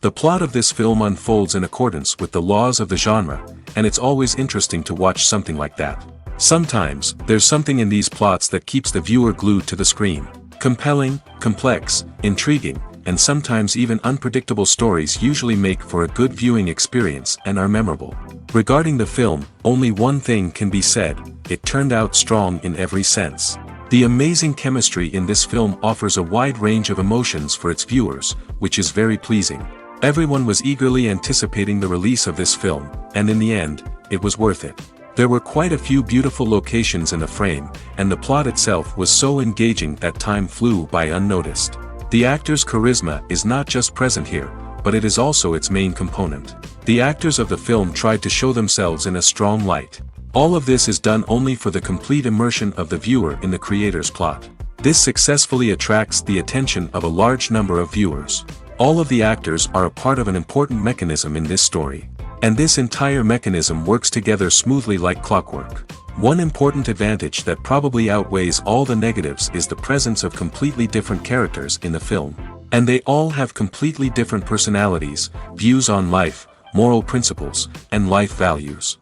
The plot of this film unfolds in accordance with the laws of the genre, and it's always interesting to watch something like that. Sometimes, there's something in these plots that keeps the viewer glued to the screen. Compelling, complex, intriguing, and sometimes even unpredictable stories usually make for a good viewing experience and are memorable. Regarding the film, only one thing can be said: it turned out strong in every sense. The amazing chemistry in this film offers a wide range of emotions for its viewers, which is very pleasing. Everyone was eagerly anticipating the release of this film, and in the end, it was worth it. There were quite a few beautiful locations in the frame, and the plot itself was so engaging that time flew by unnoticed. The actor's charisma is not just present here, but it is also its main component. The actors of the film tried to show themselves in a strong light. All of this is done only for the complete immersion of the viewer in the creator's plot. This successfully attracts the attention of a large number of viewers. All of the actors are a part of an important mechanism in this story. And this entire mechanism works together smoothly like clockwork. One important advantage that probably outweighs all the negatives is the presence of completely different characters in the film. And they all have completely different personalities, views on life, moral principles, and life values.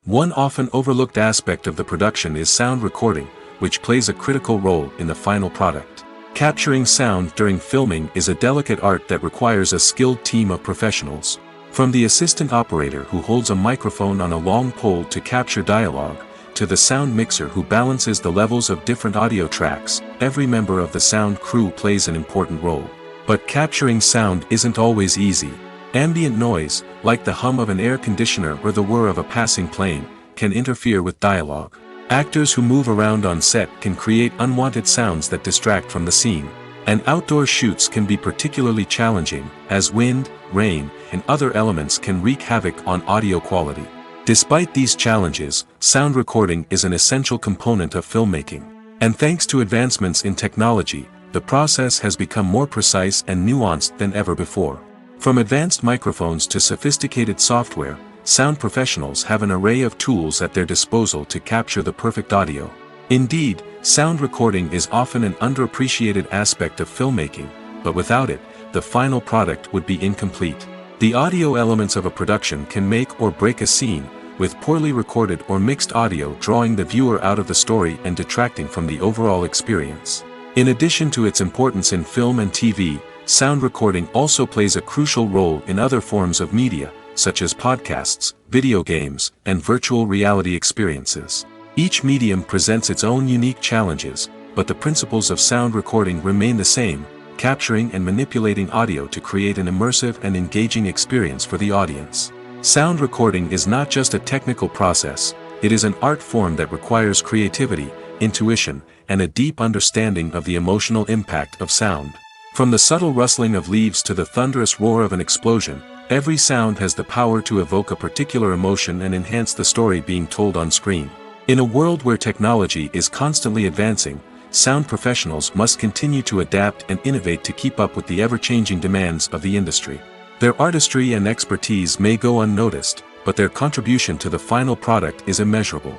One often overlooked aspect of the production is sound recording, which plays a critical role in the final product. Capturing sound during filming is a delicate art that requires a skilled team of professionals. From the assistant operator who holds a microphone on a long pole to capture dialogue, to the sound mixer who balances the levels of different audio tracks, every member of the sound crew plays an important role. But capturing sound isn't always easy. Ambient noise, like the hum of an air conditioner or the whir of a passing plane, can interfere with dialogue. Actors who move around on set can create unwanted sounds that distract from the scene. And outdoor shoots can be particularly challenging, as wind, rain, and other elements can wreak havoc on audio quality. Despite these challenges, sound recording is an essential component of filmmaking. And thanks to advancements in technology, the process has become more precise and nuanced than ever before. From advanced microphones to sophisticated software, sound professionals have an array of tools at their disposal to capture the perfect audio. Indeed, sound recording is often an underappreciated aspect of filmmaking, but without it, the final product would be incomplete. The audio elements of a production can make or break a scene, with poorly recorded or mixed audio drawing the viewer out of the story and detracting from the overall experience. In addition to its importance in film and TV, sound recording also plays a crucial role in other forms of media, such as podcasts, video games, and virtual reality experiences. Each medium presents its own unique challenges, but the principles of sound recording remain the same: capturing and manipulating audio to create an immersive and engaging experience for the audience. Sound recording is not just a technical process, it is an art form that requires creativity, intuition, and a deep understanding of the emotional impact of sound. From the subtle rustling of leaves to the thunderous roar of an explosion, every sound has the power to evoke a particular emotion and enhance the story being told on screen. In a world where technology is constantly advancing, sound professionals must continue to adapt and innovate to keep up with the ever-changing demands of the industry. Their artistry and expertise may go unnoticed, but their contribution to the final product is immeasurable.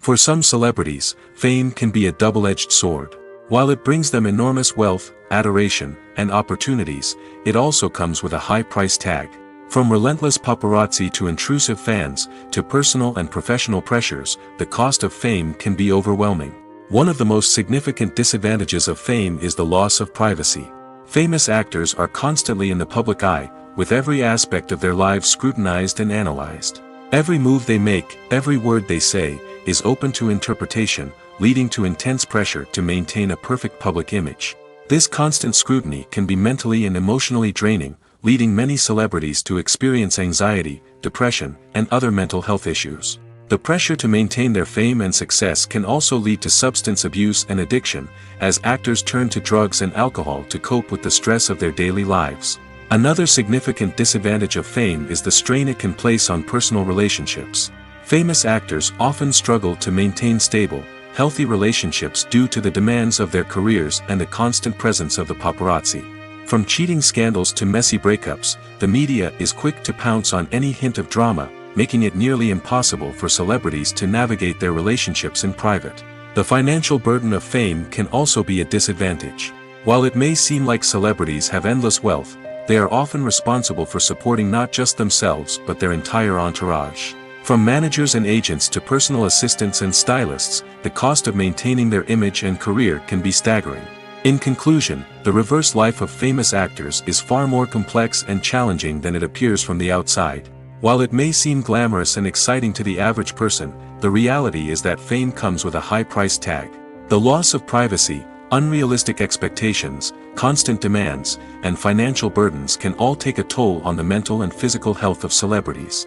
For some celebrities, fame can be a double-edged sword. While it brings them enormous wealth, adoration, and opportunities, it also comes with a high price tag. From relentless paparazzi to intrusive fans, to personal and professional pressures, the cost of fame can be overwhelming. One of the most significant disadvantages of fame is the loss of privacy. Famous actors are constantly in the public eye, with every aspect of their lives scrutinized and analyzed. Every move they make, every word they say, is open to interpretation, leading to intense pressure to maintain a perfect public image. This constant scrutiny can be mentally and emotionally draining, leading many celebrities to experience anxiety, depression, and other mental health issues. The pressure to maintain their fame and success can also lead to substance abuse and addiction, as actors turn to drugs and alcohol to cope with the stress of their daily lives. Another significant disadvantage of fame is the strain it can place on personal relationships. Famous actors often struggle to maintain stable, healthy relationships due to the demands of their careers and the constant presence of the paparazzi. From cheating scandals to messy breakups, the media is quick to pounce on any hint of drama, making it nearly impossible for celebrities to navigate their relationships in private. The financial burden of fame can also be a disadvantage. While it may seem like celebrities have endless wealth, they are often responsible for supporting not just themselves but their entire entourage. From managers and agents to personal assistants and stylists, the cost of maintaining their image and career can be staggering. In conclusion, the reverse life of famous actors is far more complex and challenging than it appears from the outside. While it may seem glamorous and exciting to the average person, the reality is that fame comes with a high price tag. The loss of privacy, unrealistic expectations, constant demands, and financial burdens can all take a toll on the mental and physical health of celebrities.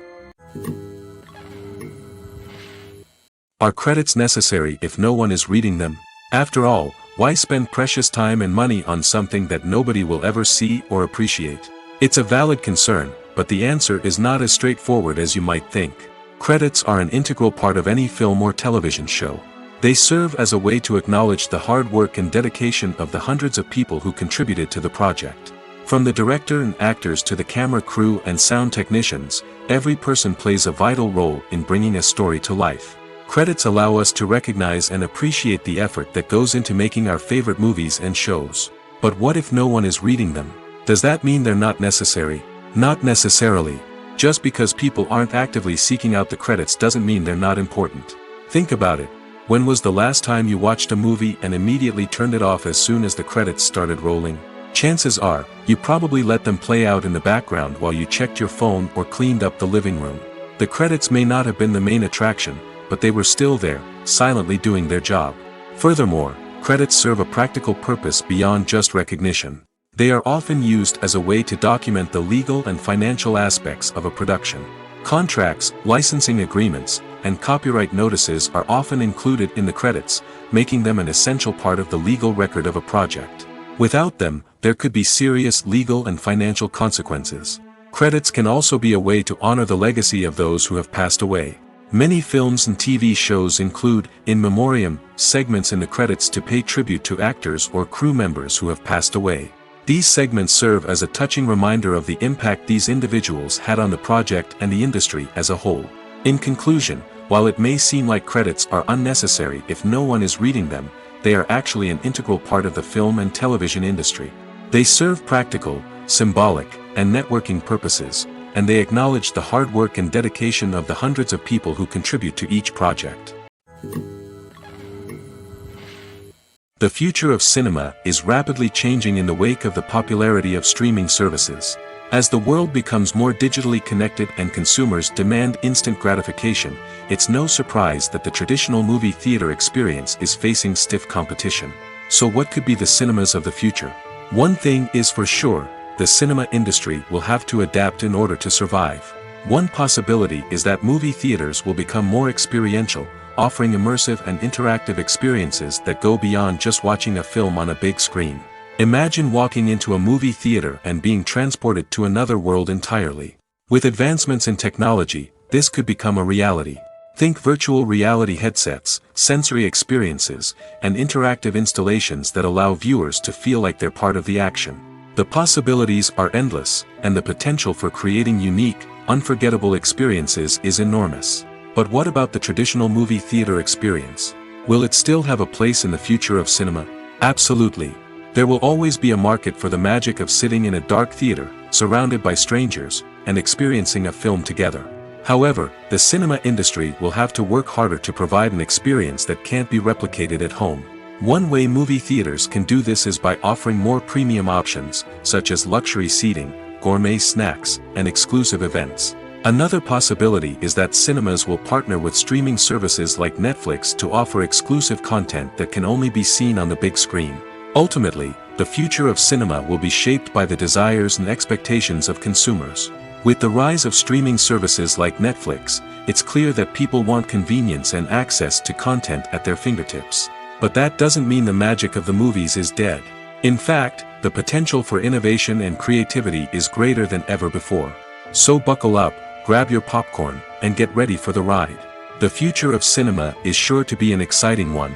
Are credits necessary if no one is reading them? After all, why spend precious time and money on something that nobody will ever see or appreciate? It's a valid concern, but the answer is not as straightforward as you might think. Credits are an integral part of any film or television show. They serve as a way to acknowledge the hard work and dedication of the hundreds of people who contributed to the project. From the director and actors to the camera crew and sound technicians, every person plays a vital role in bringing a story to life. Credits allow us to recognize and appreciate the effort that goes into making our favorite movies and shows. But what if no one is reading them? Does that mean they're not necessary? Not necessarily. Just because people aren't actively seeking out the credits doesn't mean they're not important. Think about it. When was the last time you watched a movie and immediately turned it off as soon as the credits started rolling? Chances are, you probably let them play out in the background while you checked your phone or cleaned up the living room. The credits may not have been the main attraction, but they were still there, silently doing their job. Furthermore, credits serve a practical purpose beyond just recognition. They are often used as a way to document the legal and financial aspects of a production. Contracts, licensing agreements, and copyright notices are often included in the credits, making them an essential part of the legal record of a project. Without them, there could be serious legal and financial consequences. Credits can also be a way to honor the legacy of those who have passed away. Many films and TV shows include, in memoriam, segments in the credits to pay tribute to actors or crew members who have passed away. These segments serve as a touching reminder of the impact these individuals had on the project and the industry as a whole. In conclusion, while it may seem like credits are unnecessary if no one is reading them, they are actually an integral part of the film and television industry. They serve practical, symbolic, and networking purposes, and they acknowledge the hard work and dedication of the hundreds of people who contribute to each project. The future of cinema is rapidly changing in the wake of the popularity of streaming services. As the world becomes more digitally connected and consumers demand instant gratification, it's no surprise that the traditional movie theater experience is facing stiff competition. So what could be the cinemas of the future? One thing is for sure, the cinema industry will have to adapt in order to survive. One possibility is that movie theaters will become more experiential, offering immersive and interactive experiences that go beyond just watching a film on a big screen. Imagine walking into a movie theater and being transported to another world entirely. With advancements in technology, this could become a reality. Think virtual reality headsets, sensory experiences, and interactive installations that allow viewers to feel like they're part of the action. The possibilities are endless, and the potential for creating unique, unforgettable experiences is enormous. But what about the traditional movie theater experience? Will it still have a place in the future of cinema? Absolutely. There will always be a market for the magic of sitting in a dark theater, surrounded by strangers, and experiencing a film together. However, the cinema industry will have to work harder to provide an experience that can't be replicated at home. One way movie theaters can do this is by offering more premium options, such as luxury seating, gourmet snacks, and exclusive events. Another possibility is that cinemas will partner with streaming services like Netflix to offer exclusive content that can only be seen on the big screen. Ultimately, the future of cinema will be shaped by the desires and expectations of consumers. With the rise of streaming services like Netflix, it's clear that people want convenience and access to content at their fingertips. But that doesn't mean the magic of the movies is dead. In fact, the potential for innovation and creativity is greater than ever before. So buckle up, grab your popcorn, and get ready for the ride. The future of cinema is sure to be an exciting one.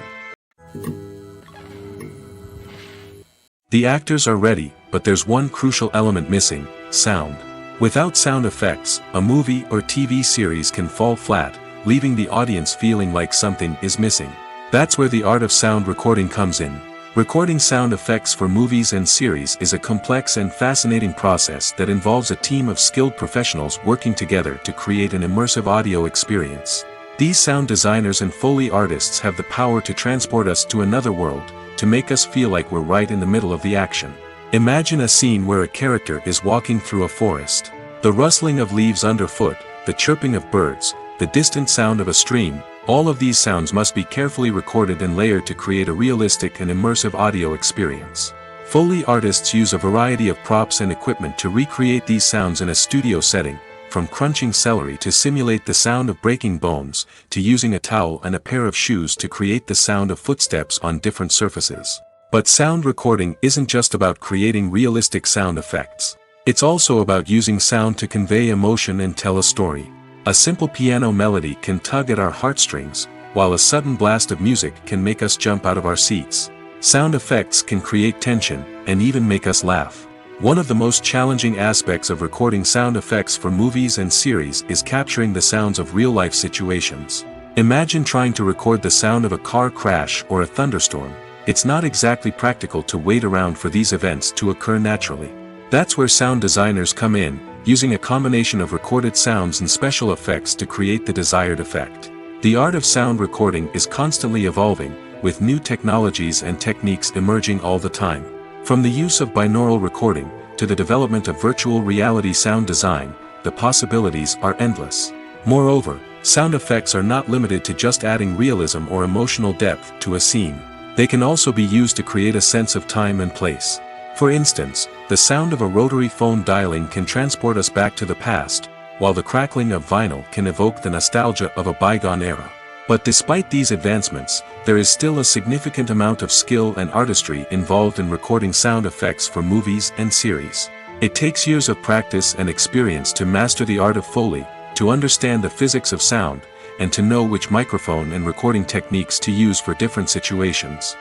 The actors are ready, but there's one crucial element missing: sound. Without sound effects, a movie or TV series can fall flat, leaving the audience feeling like something is missing. That's where the art of sound recording comes in. Recording sound effects for movies and series is a complex and fascinating process that involves a team of skilled professionals working together to create an immersive audio experience. These sound designers and Foley artists have the power to transport us to another world, to make us feel like we're right in the middle of the action. Imagine a scene where a character is walking through a forest. The rustling of leaves underfoot, the chirping of birds, the distant sound of a stream, all of these sounds must be carefully recorded and layered to create a realistic and immersive audio experience. Foley artists use a variety of props and equipment to recreate these sounds in a studio setting, from crunching celery to simulate the sound of breaking bones, to using a towel and a pair of shoes to create the sound of footsteps on different surfaces. But sound recording isn't just about creating realistic sound effects. It's also about using sound to convey emotion and tell a story. A simple piano melody can tug at our heartstrings, while a sudden blast of music can make us jump out of our seats. Sound effects can create tension, and even make us laugh. One of the most challenging aspects of recording sound effects for movies and series is capturing the sounds of real-life situations. Imagine trying to record the sound of a car crash or a thunderstorm. It's not exactly practical to wait around for these events to occur naturally. That's where sound designers come in, using a combination of recorded sounds and special effects to create the desired effect. The art of sound recording is constantly evolving, with new technologies and techniques emerging all the time. From the use of binaural recording, to the development of virtual reality sound design, the possibilities are endless. Moreover, sound effects are not limited to just adding realism or emotional depth to a scene. They can also be used to create a sense of time and place. For instance, the sound of a rotary phone dialing can transport us back to the past, while the crackling of vinyl can evoke the nostalgia of a bygone era. But despite these advancements, there is still a significant amount of skill and artistry involved in recording sound effects for movies and series. It takes years of practice and experience to master the art of Foley, to understand the physics of sound, and to know which microphone and recording techniques to use for different situations.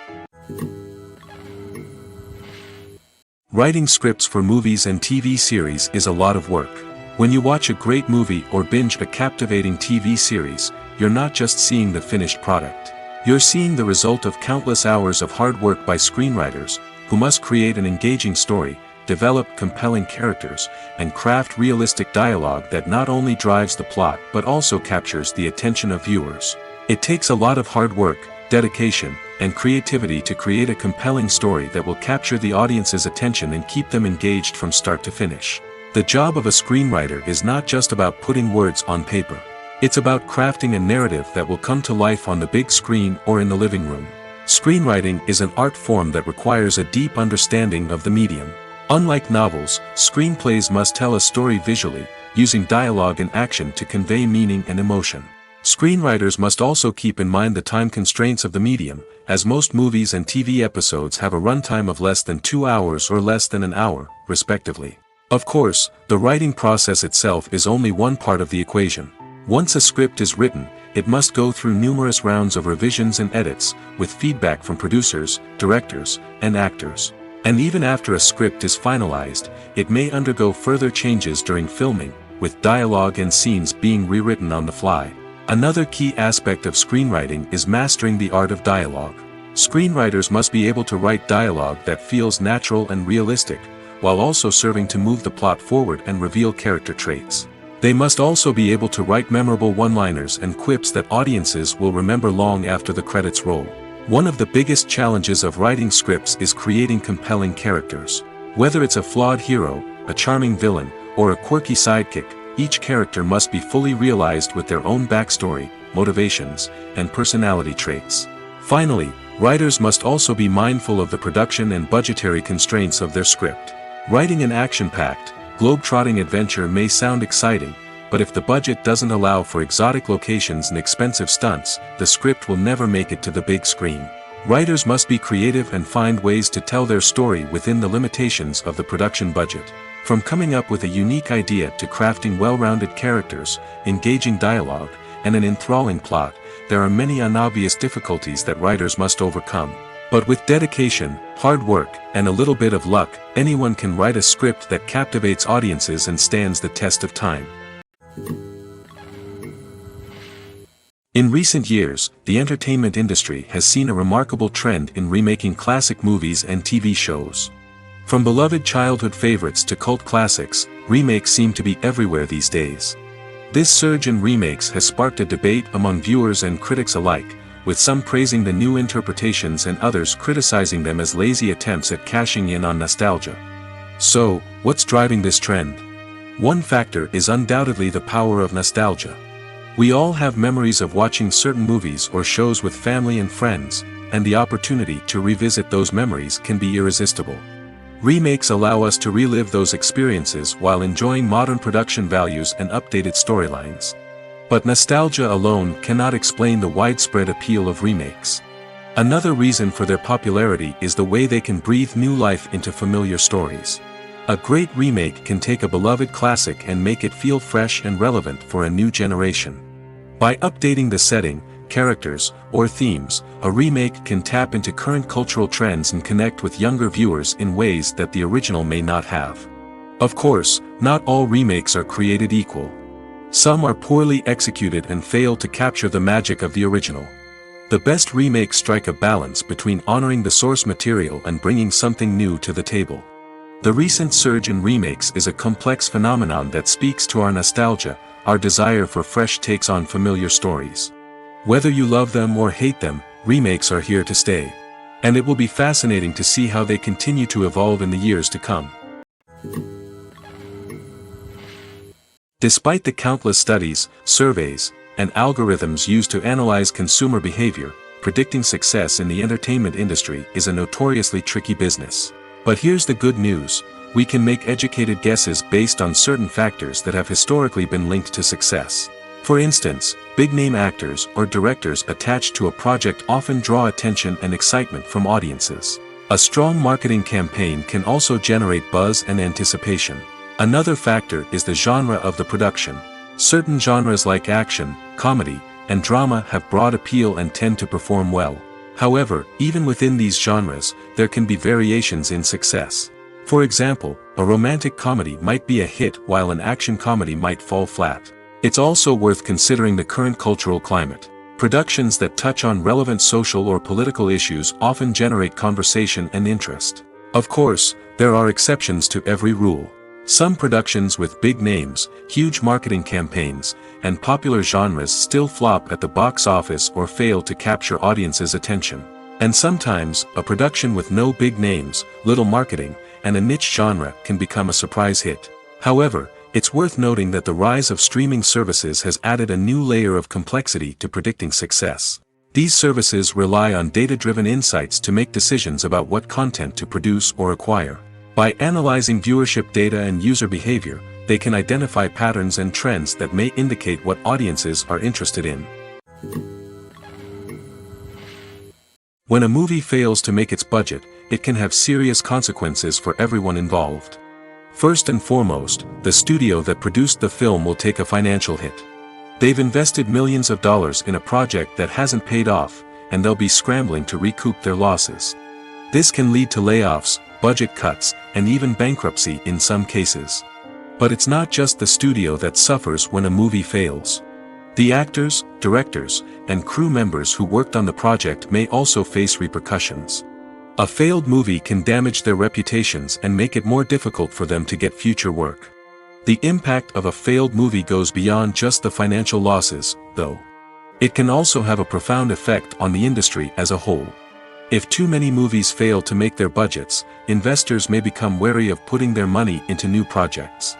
Writing scripts for movies and TV series is a lot of work. When you watch a great movie or binge a captivating TV series, you're not just seeing the finished product. You're seeing the result of countless hours of hard work by screenwriters, who must create an engaging story, develop compelling characters, and craft realistic dialogue that not only drives the plot but also captures the attention of viewers. It takes a lot of hard work, dedication, and creativity to create a compelling story that will capture the audience's attention and keep them engaged from start to finish. The job of a screenwriter is not just about putting words on paper. It's about crafting a narrative that will come to life on the big screen or in the living room. Screenwriting is an art form that requires a deep understanding of the medium. Unlike novels, screenplays must tell a story visually, using dialogue and action to convey meaning and emotion. Screenwriters must also keep in mind the time constraints of the medium, as most movies and TV episodes have a runtime of less than 2 hours or less than an hour, respectively. Of course, the writing process itself is only one part of the equation. Once a script is written, it must go through numerous rounds of revisions and edits, with feedback from producers, directors, and actors. And even after a script is finalized, it may undergo further changes during filming, with dialogue and scenes being rewritten on the fly. Another key aspect of screenwriting is mastering the art of dialogue. Screenwriters must be able to write dialogue that feels natural and realistic, while also serving to move the plot forward and reveal character traits. They must also be able to write memorable one-liners and quips that audiences will remember long after the credits roll. One of the biggest challenges of writing scripts is creating compelling characters. Whether it's a flawed hero, a charming villain, or a quirky sidekick, each character must be fully realized with their own backstory, motivations, and personality traits. Finally, writers must also be mindful of the production and budgetary constraints of their script. Writing an action-packed, globe-trotting adventure may sound exciting, but if the budget doesn't allow for exotic locations and expensive stunts, the script will never make it to the big screen. Writers must be creative and find ways to tell their story within the limitations of the production budget. From coming up with a unique idea to crafting well-rounded characters, engaging dialogue, and an enthralling plot, there are many unobvious difficulties that writers must overcome. But with dedication, hard work, and a little bit of luck, anyone can write a script that captivates audiences and stands the test of time. In recent years, the entertainment industry has seen a remarkable trend in remaking classic movies and TV shows. From beloved childhood favorites to cult classics, remakes seem to be everywhere these days. This surge in remakes has sparked a debate among viewers and critics alike, with some praising the new interpretations and others criticizing them as lazy attempts at cashing in on nostalgia. So, what's driving this trend? One factor is undoubtedly the power of nostalgia. We all have memories of watching certain movies or shows with family and friends, and the opportunity to revisit those memories can be irresistible. Remakes allow us to relive those experiences while enjoying modern production values and updated storylines. But nostalgia alone cannot explain the widespread appeal of remakes. Another reason for their popularity is the way they can breathe new life into familiar stories. A great remake can take a beloved classic and make it feel fresh and relevant for a new generation. By updating the setting, characters, or themes, a remake can tap into current cultural trends and connect with younger viewers in ways that the original may not have. Of course, not all remakes are created equal. Some are poorly executed and fail to capture the magic of the original. The best remakes strike a balance between honoring the source material and bringing something new to the table. The recent surge in remakes is a complex phenomenon that speaks to our nostalgia, our desire for fresh takes on familiar stories. Whether you love them or hate them, remakes are here to stay. And it will be fascinating to see how they continue to evolve in the years to come. Despite the countless studies, surveys, and algorithms used to analyze consumer behavior, predicting success in the entertainment industry is a notoriously tricky business. But here's the good news: we can make educated guesses based on certain factors that have historically been linked to success. For instance, big-name actors or directors attached to a project often draw attention and excitement from audiences. A strong marketing campaign can also generate buzz and anticipation. Another factor is the genre of the production. Certain genres like action, comedy, and drama have broad appeal and tend to perform well. However, even within these genres, there can be variations in success. For example, a romantic comedy might be a hit while an action comedy might fall flat. It's also worth considering the current cultural climate. Productions that touch on relevant social or political issues often generate conversation and interest. Of course, there are exceptions to every rule. Some productions with big names, huge marketing campaigns, and popular genres still flop at the box office or fail to capture audiences' attention. And sometimes, a production with no big names, little marketing, and a niche genre can become a surprise hit. However, it's worth noting that the rise of streaming services has added a new layer of complexity to predicting success. These services rely on data-driven insights to make decisions about what content to produce or acquire. By analyzing viewership data and user behavior, they can identify patterns and trends that may indicate what audiences are interested in. When a movie fails to make its budget, it can have serious consequences for everyone involved. First and foremost, the studio that produced the film will take a financial hit. They've invested millions of dollars in a project that hasn't paid off, and they'll be scrambling to recoup their losses. This can lead to layoffs, budget cuts, and even bankruptcy in some cases. But it's not just the studio that suffers when a movie fails. The actors, directors, and crew members who worked on the project may also face repercussions. A failed movie can damage their reputations and make it more difficult for them to get future work. The impact of a failed movie goes beyond just the financial losses, though. It can also have a profound effect on the industry as a whole. If too many movies fail to make their budgets, investors may become wary of putting their money into new projects.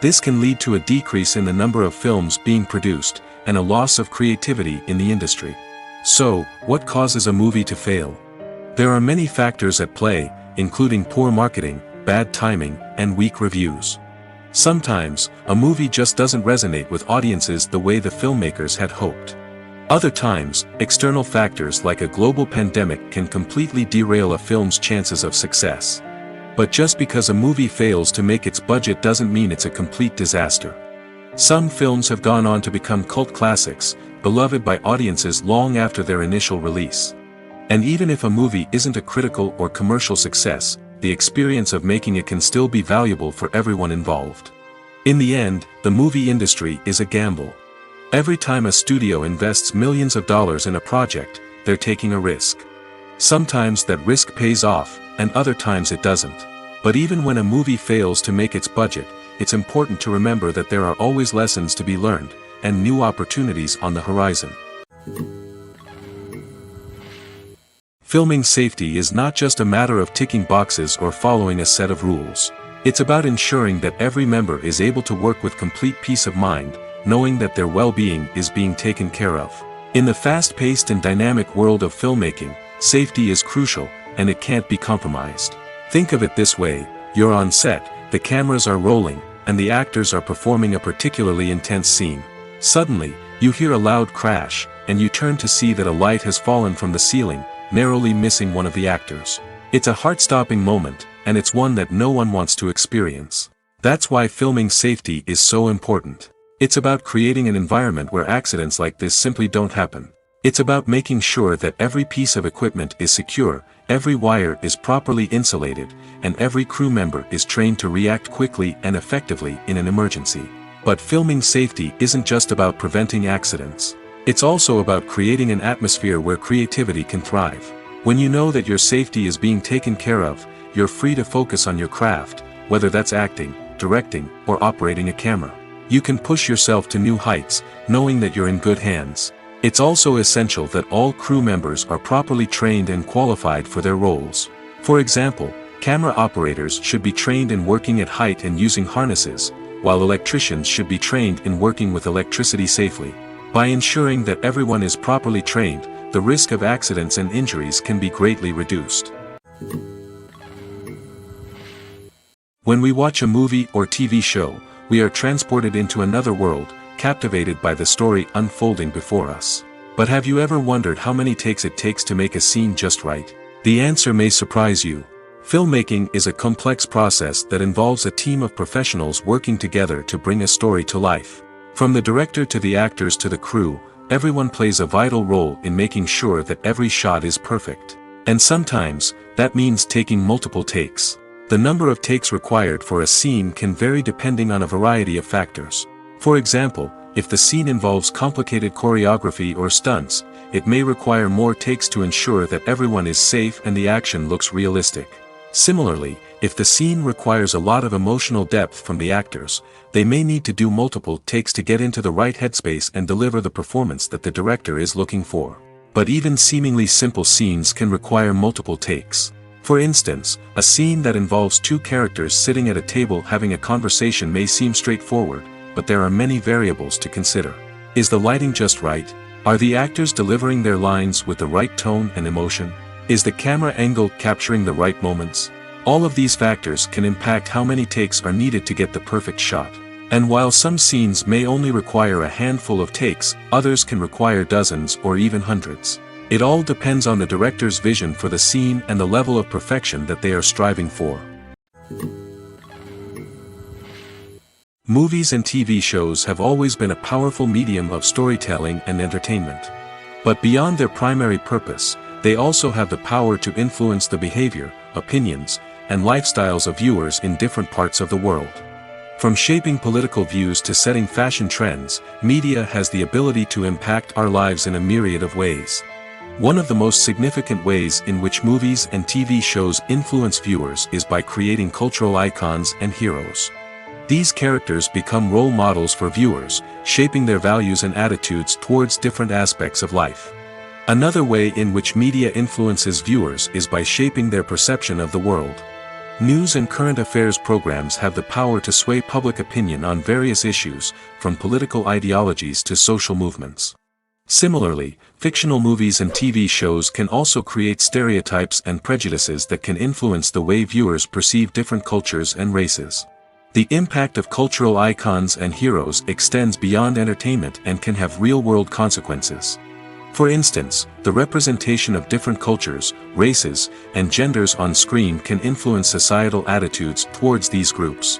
This can lead to a decrease in the number of films being produced, and a loss of creativity in the industry. So, what causes a movie to fail? There are many factors at play, including poor marketing, bad timing, and weak reviews. Sometimes, a movie just doesn't resonate with audiences the way the filmmakers had hoped. Other times, external factors like a global pandemic can completely derail a film's chances of success. But just because a movie fails to make its budget doesn't mean it's a complete disaster. Some films have gone on to become cult classics, beloved by audiences long after their initial release. And even if a movie isn't a critical or commercial success, the experience of making it can still be valuable for everyone involved. In the end, the movie industry is a gamble. Every time a studio invests millions of dollars in a project, they're taking a risk. Sometimes that risk pays off, and other times it doesn't. But even when a movie fails to make its budget, it's important to remember that there are always lessons to be learned, and new opportunities on the horizon. Filming safety is not just a matter of ticking boxes or following a set of rules. It's about ensuring that every member is able to work with complete peace of mind, knowing that their well-being is being taken care of. In the fast-paced and dynamic world of filmmaking, safety is crucial, and it can't be compromised. Think of it this way: you're on set, the cameras are rolling, and the actors are performing a particularly intense scene. Suddenly, you hear a loud crash, and you turn to see that a light has fallen from the ceiling, narrowly missing one of the actors. It's a heart-stopping moment, and it's one that no one wants to experience. That's why filming safety is so important. It's about creating an environment where accidents like this simply don't happen. It's about making sure that every piece of equipment is secure, every wire is properly insulated, and every crew member is trained to react quickly and effectively in an emergency. But filming safety isn't just about preventing accidents. It's also about creating an atmosphere where creativity can thrive. When you know that your safety is being taken care of, you're free to focus on your craft, whether that's acting, directing, or operating a camera. You can push yourself to new heights, knowing that you're in good hands. It's also essential that all crew members are properly trained and qualified for their roles. For example, camera operators should be trained in working at height and using harnesses, while electricians should be trained in working with electricity safely. By ensuring that everyone is properly trained, the risk of accidents and injuries can be greatly reduced. When we watch a movie or TV show, we are transported into another world, captivated by the story unfolding before us. But have you ever wondered how many takes it takes to make a scene just right? The answer may surprise you. Filmmaking is a complex process that involves a team of professionals working together to bring a story to life. From the director to the actors to the crew, everyone plays a vital role in making sure that every shot is perfect. And sometimes, that means taking multiple takes. The number of takes required for a scene can vary depending on a variety of factors. For example, if the scene involves complicated choreography or stunts, it may require more takes to ensure that everyone is safe and the action looks realistic. Similarly, if the scene requires a lot of emotional depth from the actors, they may need to do multiple takes to get into the right headspace and deliver the performance that the director is looking for. But even seemingly simple scenes can require multiple takes. For instance, a scene that involves two characters sitting at a table having a conversation may seem straightforward, but there are many variables to consider. Is the lighting just right? Are the actors delivering their lines with the right tone and emotion? Is the camera angle capturing the right moments? All of these factors can impact how many takes are needed to get the perfect shot. And while some scenes may only require a handful of takes, others can require dozens or even hundreds. It all depends on the director's vision for the scene and the level of perfection that they are striving for. Movies and TV shows have always been a powerful medium of storytelling and entertainment. But beyond their primary purpose, they also have the power to influence the behavior, opinions, and lifestyles of viewers in different parts of the world. From shaping political views to setting fashion trends, media has the ability to impact our lives in a myriad of ways. One of the most significant ways in which movies and TV shows influence viewers is by creating cultural icons and heroes. These characters become role models for viewers, shaping their values and attitudes towards different aspects of life. Another way in which media influences viewers is by shaping their perception of the world. News and current affairs programs have the power to sway public opinion on various issues, from political ideologies to social movements. Similarly, fictional movies and TV shows can also create stereotypes and prejudices that can influence the way viewers perceive different cultures and races. The impact of cultural icons and heroes extends beyond entertainment and can have real-world consequences. For instance, the representation of different cultures, races, and genders on screen can influence societal attitudes towards these groups.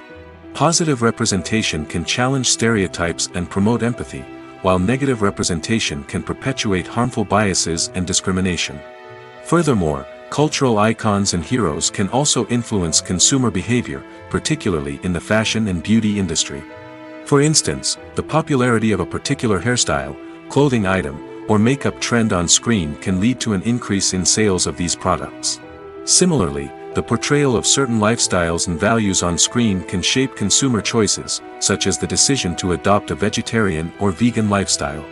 Positive representation can challenge stereotypes and promote empathy, while negative representation can perpetuate harmful biases and discrimination. Furthermore, cultural icons and heroes can also influence consumer behavior, particularly in the fashion and beauty industry. For instance, the popularity of a particular hairstyle, clothing item, or makeup trend on screen can lead to an increase in sales of these products. Similarly, the portrayal of certain lifestyles and values on screen can shape consumer choices, such as the decision to adopt a vegetarian or vegan lifestyle.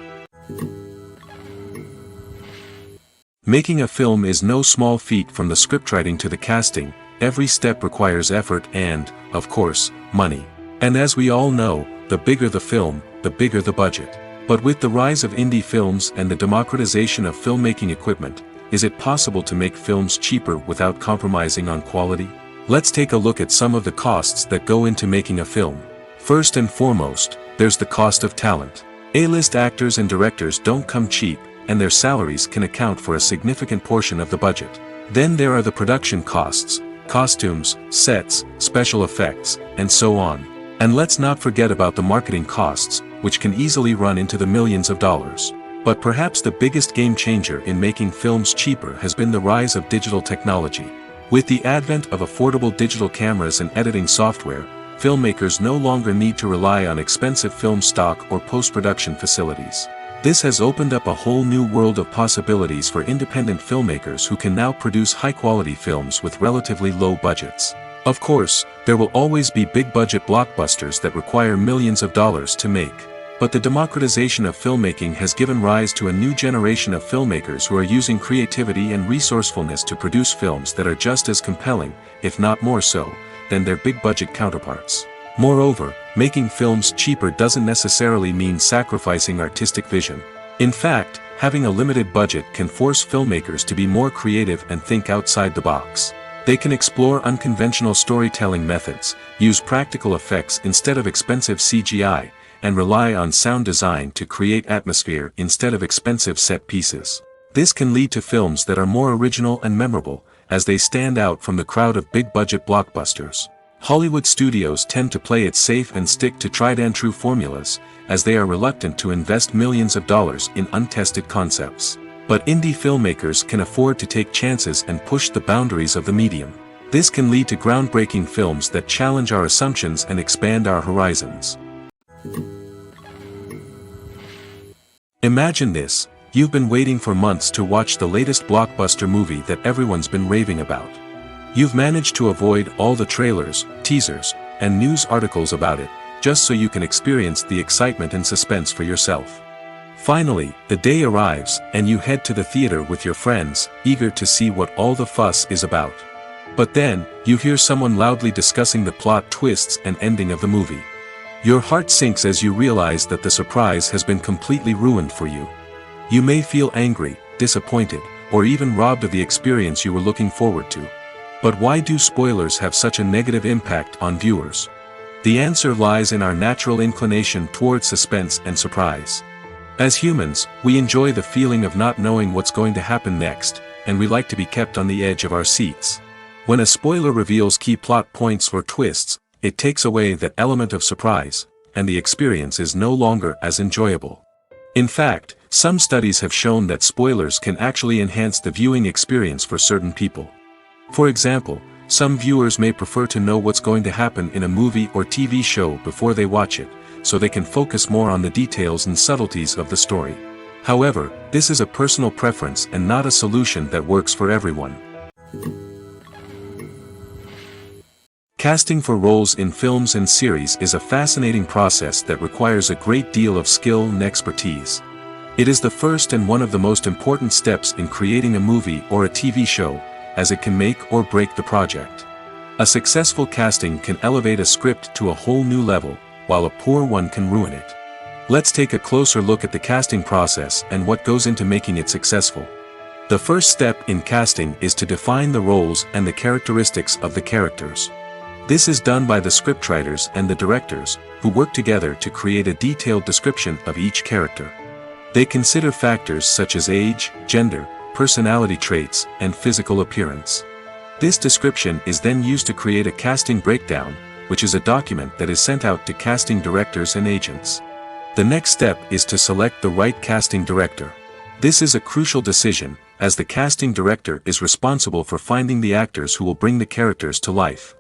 Making a film is no small feat. From the scriptwriting to the casting. Every step requires effort and, of course, money. And as we all know, the bigger the film, the bigger the budget. But with the rise of indie films and the democratization of filmmaking equipment, is it possible to make films cheaper without compromising on quality? Let's take a look at some of the costs that go into making a film. First and foremost, there's the cost of talent. A-list actors and directors don't come cheap, and their salaries can account for a significant portion of the budget. Then there are the production costs, costumes, sets, special effects, and so on. And let's not forget about the marketing costs, which can easily run into the millions of dollars. But perhaps the biggest game changer in making films cheaper has been the rise of digital technology. With the advent of affordable digital cameras and editing software, filmmakers no longer need to rely on expensive film stock or post-production facilities. This has opened up a whole new world of possibilities for independent filmmakers who can now produce high-quality films with relatively low budgets. Of course, there will always be big-budget blockbusters that require millions of dollars to make. But the democratization of filmmaking has given rise to a new generation of filmmakers who are using creativity and resourcefulness to produce films that are just as compelling, if not more so, than their big-budget counterparts. Moreover, making films cheaper doesn't necessarily mean sacrificing artistic vision. In fact, having a limited budget can force filmmakers to be more creative and think outside the box. They can explore unconventional storytelling methods, use practical effects instead of expensive CGI, and rely on sound design to create atmosphere instead of expensive set pieces. This can lead to films that are more original and memorable, as they stand out from the crowd of big-budget blockbusters. Hollywood studios tend to play it safe and stick to tried-and-true formulas, as they are reluctant to invest millions of dollars in untested concepts. But indie filmmakers can afford to take chances and push the boundaries of the medium. This can lead to groundbreaking films that challenge our assumptions and expand our horizons. Imagine this: you've been waiting for months to watch the latest blockbuster movie that everyone's been raving about. You've managed to avoid all the trailers, teasers, and news articles about it, just so you can experience the excitement and suspense for yourself. Finally, the day arrives, and you head to the theater with your friends, eager to see what all the fuss is about. But then, you hear someone loudly discussing the plot twists and ending of the movie. Your heart sinks as you realize that the surprise has been completely ruined for you. You may feel angry, disappointed, or even robbed of the experience you were looking forward to. But why do spoilers have such a negative impact on viewers? The answer lies in our natural inclination towards suspense and surprise. As humans, we enjoy the feeling of not knowing what's going to happen next, and we like to be kept on the edge of our seats. When a spoiler reveals key plot points or twists, it takes away that element of surprise, and the experience is no longer as enjoyable. In fact, some studies have shown that spoilers can actually enhance the viewing experience for certain people. For example, some viewers may prefer to know what's going to happen in a movie or TV show before they watch it, so they can focus more on the details and subtleties of the story. However, this is a personal preference and not a solution that works for everyone. Casting for roles in films and series is a fascinating process that requires a great deal of skill and expertise. It is the first and one of the most important steps in creating a movie or a TV show, as it can make or break the project. A successful casting can elevate a script to a whole new level, while a poor one can ruin it. Let's take a closer look at the casting process and what goes into making it successful. The first step in casting is to define the roles and the characteristics of the characters. This is done by the scriptwriters and the directors, who work together to create a detailed description of each character. They consider factors such as age, gender, personality traits, and physical appearance. This description is then used to create a casting breakdown, which is a document that is sent out to casting directors and agents. The next step is to select the right casting director. This is a crucial decision, as the casting director is responsible for finding the actors who will bring the characters to life.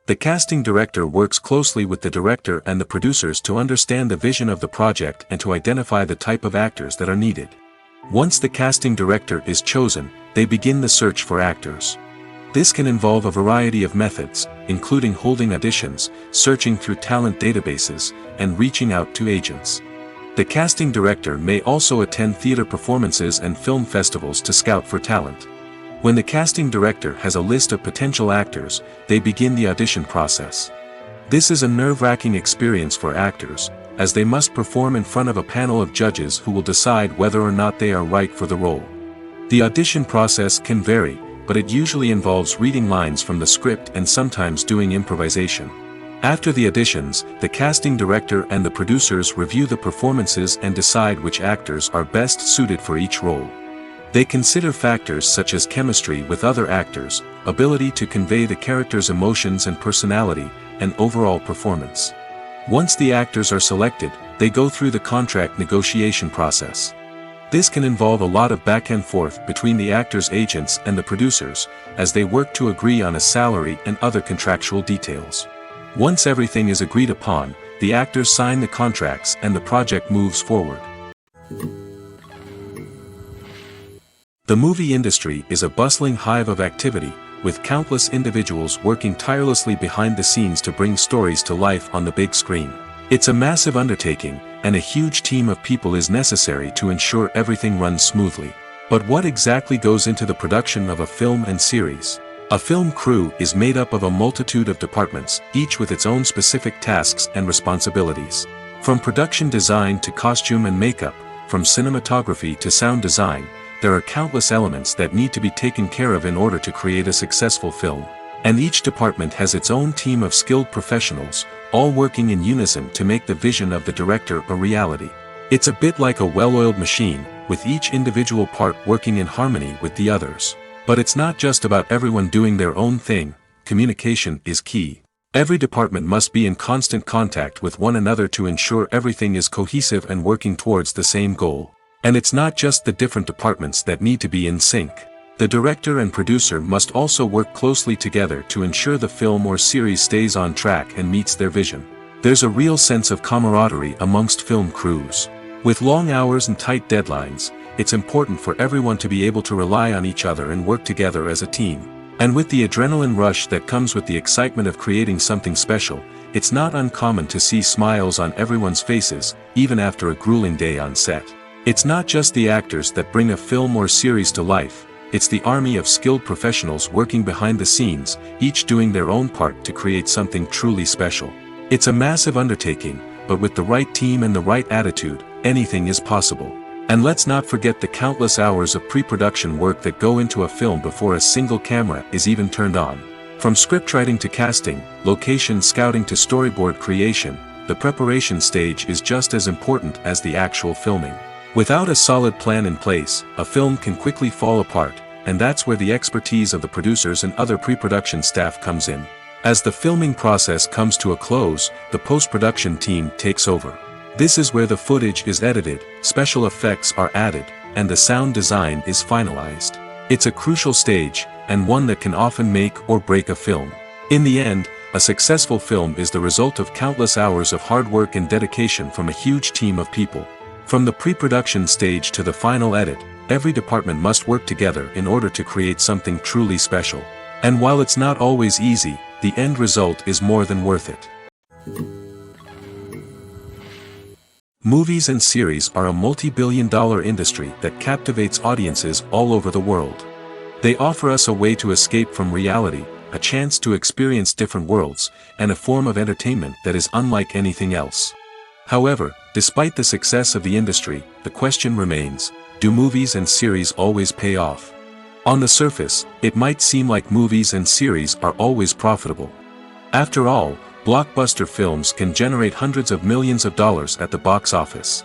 The casting director works closely with the director and the producers to understand the vision of the project and to identify the type of actors that are needed. Once the casting director is chosen, they begin the search for actors. This can involve a variety of methods, including holding auditions, searching through talent databases, and reaching out to agents. The casting director may also attend theater performances and film festivals to scout for talent. When the casting director has a list of potential actors, they begin the audition process. This is a nerve-wracking experience for actors, as they must perform in front of a panel of judges who will decide whether or not they are right for the role. The audition process can vary, but it usually involves reading lines from the script and sometimes doing improvisation. After the auditions, the casting director and the producers review the performances and decide which actors are best suited for each role. They consider factors such as chemistry with other actors, ability to convey the character's emotions and personality, and overall performance. Once the actors are selected, they go through the contract negotiation process. This can involve a lot of back and forth between the actors' agents and the producers, as they work to agree on a salary and other contractual details. Once everything is agreed upon, the actors sign the contracts and the project moves forward. The movie industry is a bustling hive of activity, with countless individuals working tirelessly behind the scenes to bring stories to life on the big screen. It's a massive undertaking, and a huge team of people is necessary to ensure everything runs smoothly. But what exactly goes into the production of a film and series? A film crew is made up of a multitude of departments, each with its own specific tasks and responsibilities. From production design to costume and makeup, from cinematography to sound design, there are countless elements that need to be taken care of in order to create a successful film. And each department has its own team of skilled professionals, all working in unison to make the vision of the director a reality. It's a bit like a well-oiled machine, with each individual part working in harmony with the others. But it's not just about everyone doing their own thing. Communication is key. Every department must be in constant contact with one another to ensure everything is cohesive and working towards the same goal. And it's not just the different departments that need to be in sync. The director and producer must also work closely together to ensure the film or series stays on track and meets their vision. There's a real sense of camaraderie amongst film crews. With long hours and tight deadlines, it's important for everyone to be able to rely on each other and work together as a team. And with the adrenaline rush that comes with the excitement of creating something special, it's not uncommon to see smiles on everyone's faces, even after a grueling day on set. It's not just the actors that bring a film or series to life, it's the army of skilled professionals working behind the scenes, each doing their own part to create something truly special. It's a massive undertaking, but with the right team and the right attitude, anything is possible. And let's not forget the countless hours of pre-production work that go into a film before a single camera is even turned on. From scriptwriting to casting, location scouting to storyboard creation, the preparation stage is just as important as the actual filming. Without a solid plan in place, a film can quickly fall apart, and that's where the expertise of the producers and other pre-production staff comes in. As the filming process comes to a close, the post-production team takes over. This is where the footage is edited, special effects are added, and the sound design is finalized. It's a crucial stage, and one that can often make or break a film. In the end, a successful film is the result of countless hours of hard work and dedication from a huge team of people. From the pre-production stage to the final edit, every department must work together in order to create something truly special. And while it's not always easy, the end result is more than worth it. Movies and series are a multi-billion-dollar industry that captivates audiences all over the world. They offer us a way to escape from reality, a chance to experience different worlds, and a form of entertainment that is unlike anything else. However, despite the success of the industry, the question remains, do movies and series always pay off? On the surface, it might seem like movies and series are always profitable. After all, blockbuster films can generate hundreds of millions of dollars at the box office.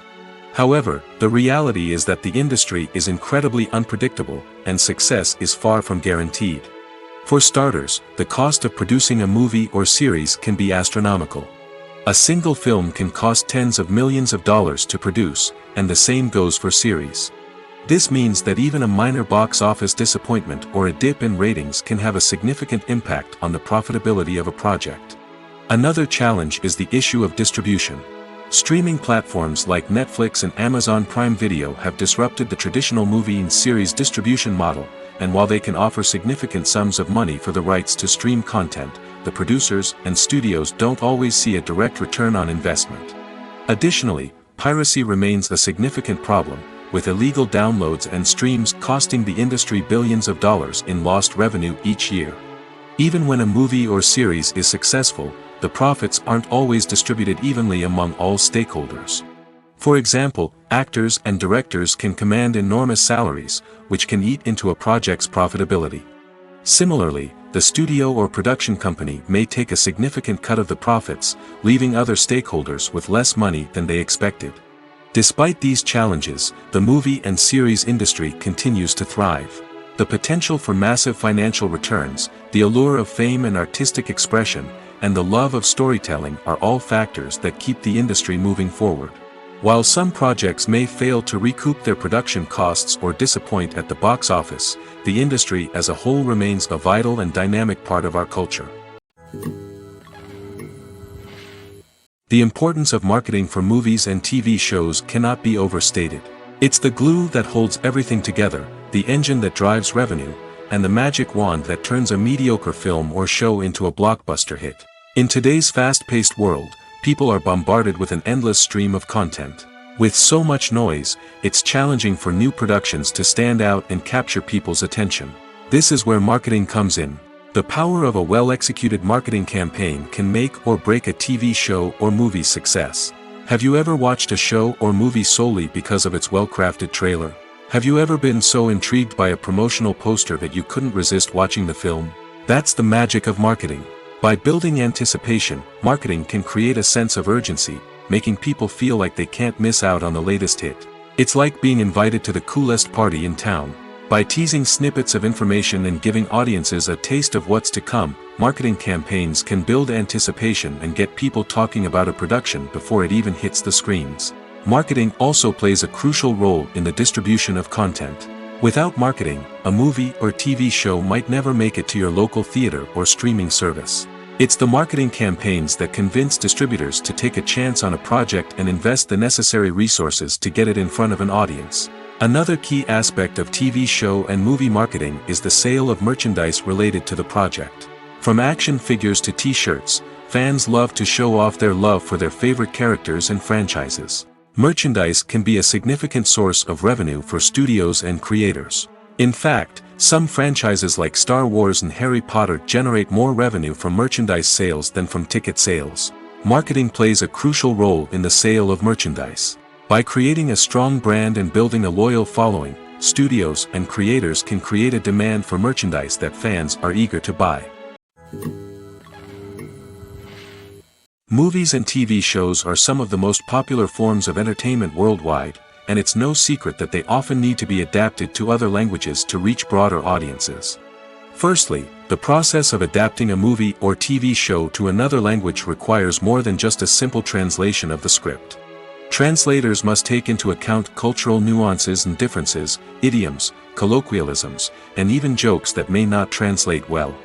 However, the reality is that the industry is incredibly unpredictable, and success is far from guaranteed. For starters, the cost of producing a movie or series can be astronomical. A single film can cost tens of millions of dollars to produce, and the same goes for series. This means that even a minor box office disappointment or a dip in ratings can have a significant impact on the profitability of a project. Another challenge is the issue of distribution. Streaming platforms like Netflix and Amazon Prime Video have disrupted the traditional movie and series distribution model, and while they can offer significant sums of money for the rights to stream content, the producers and studios don't always see a direct return on investment. Additionally, piracy remains a significant problem, with illegal downloads and streams costing the industry billions of dollars in lost revenue each year. Even when a movie or series is successful, the profits aren't always distributed evenly among all stakeholders. For example, actors and directors can command enormous salaries, which can eat into a project's profitability. Similarly, the studio or production company may take a significant cut of the profits, leaving other stakeholders with less money than they expected. Despite these challenges, the movie and series industry continues to thrive. The potential for massive financial returns, the allure of fame and artistic expression, and the love of storytelling are all factors that keep the industry moving forward. While some projects may fail to recoup their production costs or disappoint at the box office, the industry as a whole remains a vital and dynamic part of our culture. The importance of marketing for movies and TV shows cannot be overstated. It's the glue that holds everything together, the engine that drives revenue, and the magic wand that turns a mediocre film or show into a blockbuster hit. In today's fast-paced world, people are bombarded with an endless stream of content. With so much noise, it's challenging for new productions to stand out and capture people's attention. This is where marketing comes in. The power of a well-executed marketing campaign can make or break a TV show or movie's success. Have you ever watched a show or movie solely because of its well-crafted trailer? Have you ever been so intrigued by a promotional poster that you couldn't resist watching the film? That's the magic of marketing. By building anticipation, marketing can create a sense of urgency, making people feel like they can't miss out on the latest hit. It's like being invited to the coolest party in town. By teasing snippets of information and giving audiences a taste of what's to come, marketing campaigns can build anticipation and get people talking about a production before it even hits the screens. Marketing also plays a crucial role in the distribution of content. Without marketing, a movie or TV show might never make it to your local theater or streaming service. It's the marketing campaigns that convince distributors to take a chance on a project and invest the necessary resources to get it in front of an audience. Another key aspect of TV show and movie marketing is the sale of merchandise related to the project. From action figures to t-shirts, fans love to show off their love for their favorite characters and franchises. Merchandise can be a significant source of revenue for studios and creators. In fact, some franchises like Star Wars and Harry Potter generate more revenue from merchandise sales than from ticket sales. Marketing plays a crucial role in the sale of merchandise. By creating a strong brand and building a loyal following, studios and creators can create a demand for merchandise that fans are eager to buy. Movies and TV shows are some of the most popular forms of entertainment worldwide, and it's no secret that they often need to be adapted to other languages to reach broader audiences. Firstly, the process of adapting a movie or TV show to another language requires more than just a simple translation of the script. Translators must take into account cultural nuances and differences, idioms, colloquialisms, and even jokes that may not translate well.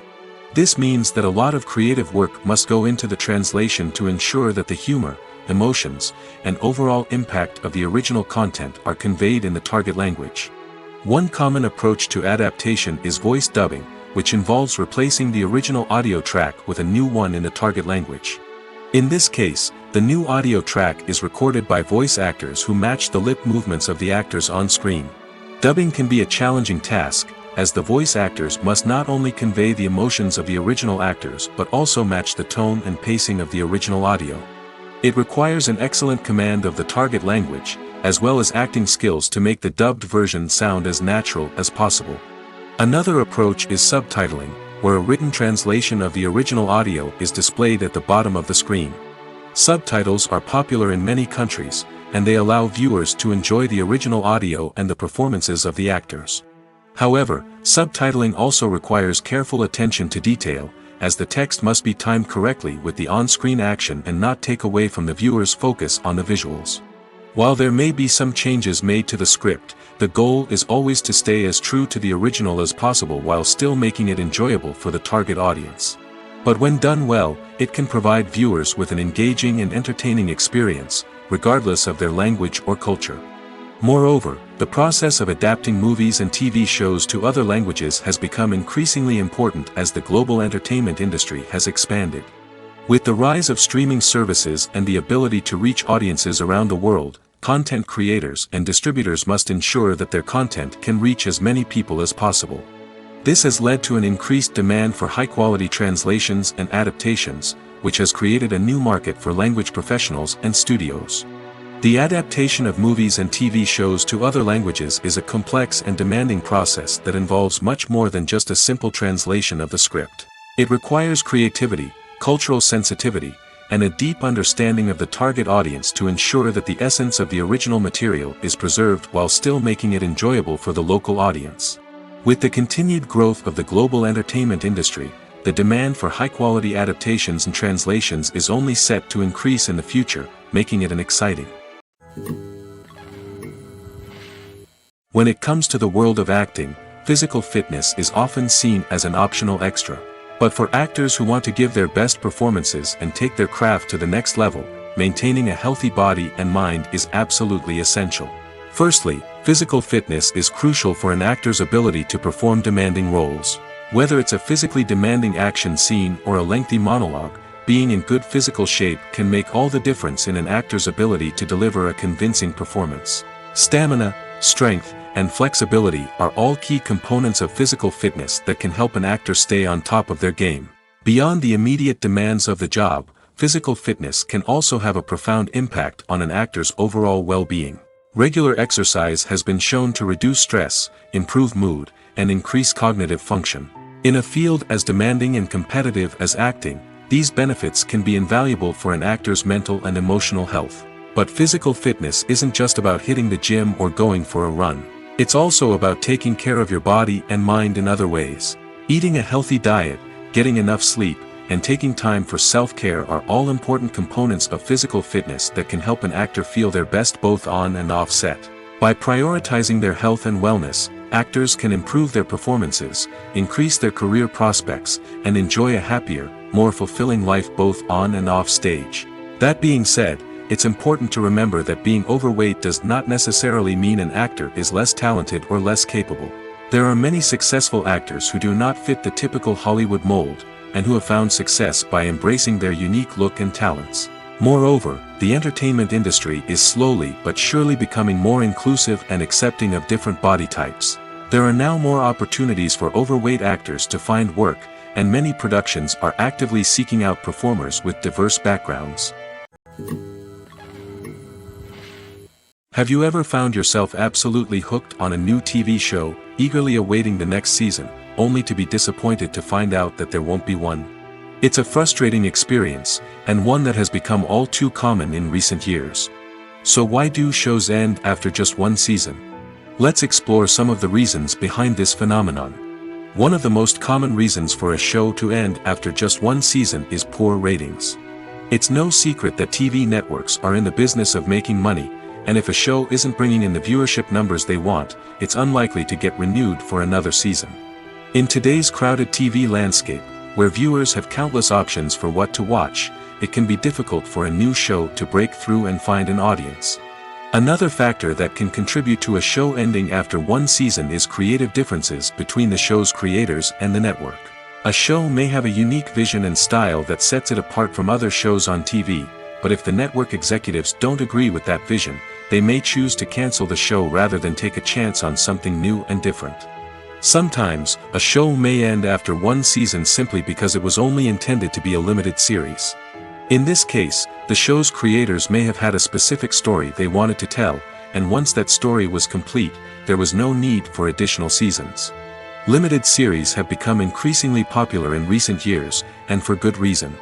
This means that a lot of creative work must go into the translation to ensure that the humor, emotions, and overall impact of the original content are conveyed in the target language. One common approach to adaptation is voice dubbing, which involves replacing the original audio track with a new one in the target language. In this case, the new audio track is recorded by voice actors who match the lip movements of the actors on screen. Dubbing can be a challenging task, as the voice actors must not only convey the emotions of the original actors but also match the tone and pacing of the original audio. It requires an excellent command of the target language, as well as acting skills to make the dubbed version sound as natural as possible. Another approach is subtitling, where a written translation of the original audio is displayed at the bottom of the screen. Subtitles are popular in many countries, and they allow viewers to enjoy the original audio and the performances of the actors. However, subtitling also requires careful attention to detail, as the text must be timed correctly with the on-screen action and not take away from the viewer's focus on the visuals. While there may be some changes made to the script, the goal is always to stay as true to the original as possible while still making it enjoyable for the target audience. But when done well, it can provide viewers with an engaging and entertaining experience, regardless of their language or culture. Moreover, the process of adapting movies and TV shows to other languages has become increasingly important as the global entertainment industry has expanded. With the rise of streaming services and the ability to reach audiences around the world, content creators and distributors must ensure that their content can reach as many people as possible. This has led to an increased demand for high-quality translations and adaptations, which has created a new market for language professionals and studios. The adaptation of movies and TV shows to other languages is a complex and demanding process that involves much more than just a simple translation of the script. It requires creativity, cultural sensitivity, and a deep understanding of the target audience to ensure that the essence of the original material is preserved while still making it enjoyable for the local audience. With the continued growth of the global entertainment industry, the demand for high-quality adaptations and translations is only set to increase in the future, making it an exciting. When it comes to the world of acting, physical fitness is often seen as an optional extra. But for actors who want to give their best performances and take their craft to the next level, maintaining a healthy body and mind is absolutely essential. Firstly, physical fitness is crucial for an actor's ability to perform demanding roles. Whether it's a physically demanding action scene or a lengthy monologue, being in good physical shape can make all the difference in an actor's ability to deliver a convincing performance. Stamina, strength, and flexibility are all key components of physical fitness that can help an actor stay on top of their game. Beyond the immediate demands of the job, physical fitness can also have a profound impact on an actor's overall well-being. Regular exercise has been shown to reduce stress, improve mood, and increase cognitive function. In a field as demanding and competitive as acting, these benefits can be invaluable for an actor's mental and emotional health. But physical fitness isn't just about hitting the gym or going for a run. It's also about taking care of your body and mind in other ways. Eating a healthy diet, getting enough sleep, and taking time for self-care are all important components of physical fitness that can help an actor feel their best both on and off set. By prioritizing their health and wellness, actors can improve their performances, increase their career prospects, and enjoy a happier, more fulfilling life both on and off stage. That being said, it's important to remember that being overweight does not necessarily mean an actor is less talented or less capable. There are many successful actors who do not fit the typical Hollywood mold, and who have found success by embracing their unique look and talents. Moreover, the entertainment industry is slowly but surely becoming more inclusive and accepting of different body types. There are now more opportunities for overweight actors to find work, and many productions are actively seeking out performers with diverse backgrounds. Have you ever found yourself absolutely hooked on a new TV show, eagerly awaiting the next season, only to be disappointed to find out that there won't be one? It's a frustrating experience, and one that has become all too common in recent years. So why do shows end after just one season? Let's explore some of the reasons behind this phenomenon. One of the most common reasons for a show to end after just one season is poor ratings. It's no secret that TV networks are in the business of making money, and if a show isn't bringing in the viewership numbers they want, it's unlikely to get renewed for another season. In today's crowded TV landscape, where viewers have countless options for what to watch, it can be difficult for a new show to break through and find an audience. Another factor that can contribute to a show ending after one season is creative differences between the show's creators and the network. A show may have a unique vision and style that sets it apart from other shows on TV, but if the network executives don't agree with that vision, they may choose to cancel the show rather than take a chance on something new and different. Sometimes, a show may end after one season simply because it was only intended to be a limited series. In this case, the show's creators may have had a specific story they wanted to tell, and once that story was complete, there was no need for additional seasons. Limited series have become increasingly popular in recent years, and for good reason.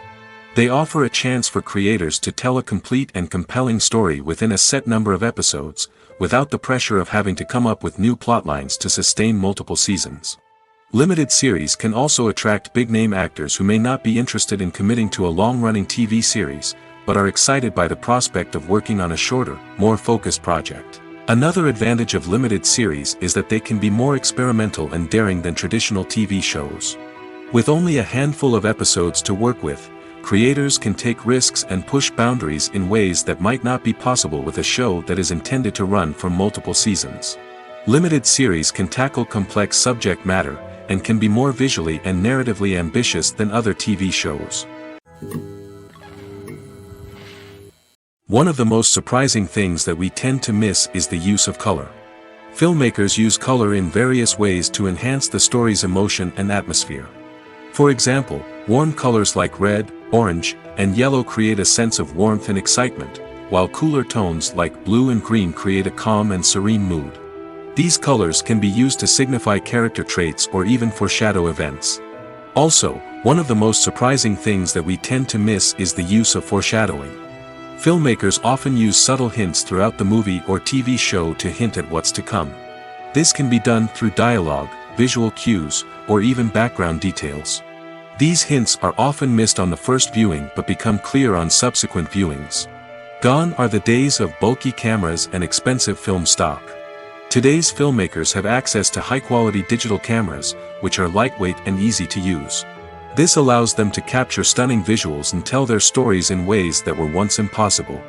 They offer a chance for creators to tell a complete and compelling story within a set number of episodes, without the pressure of having to come up with new plotlines to sustain multiple seasons. Limited series can also attract big-name actors who may not be interested in committing to a long-running TV series, but are excited by the prospect of working on a shorter, more focused project. Another advantage of limited series is that they can be more experimental and daring than traditional TV shows. With only a handful of episodes to work with, creators can take risks and push boundaries in ways that might not be possible with a show that is intended to run for multiple seasons. Limited series can tackle complex subject matter, and can be more visually and narratively ambitious than other TV shows. One of the most surprising things that we tend to miss is the use of color. Filmmakers use color in various ways to enhance the story's emotion and atmosphere. For example, warm colors like red, orange, and yellow create a sense of warmth and excitement, while cooler tones like blue and green create a calm and serene mood. These colors can be used to signify character traits or even foreshadow events. Also, one of the most surprising things that we tend to miss is the use of foreshadowing. Filmmakers often use subtle hints throughout the movie or TV show to hint at what's to come. This can be done through dialogue, visual cues, or even background details. These hints are often missed on the first viewing but become clear on subsequent viewings. Gone are the days of bulky cameras and expensive film stock. Today's filmmakers have access to high-quality digital cameras, which are lightweight and easy to use. This allows them to capture stunning visuals and tell their stories in ways that were once impossible.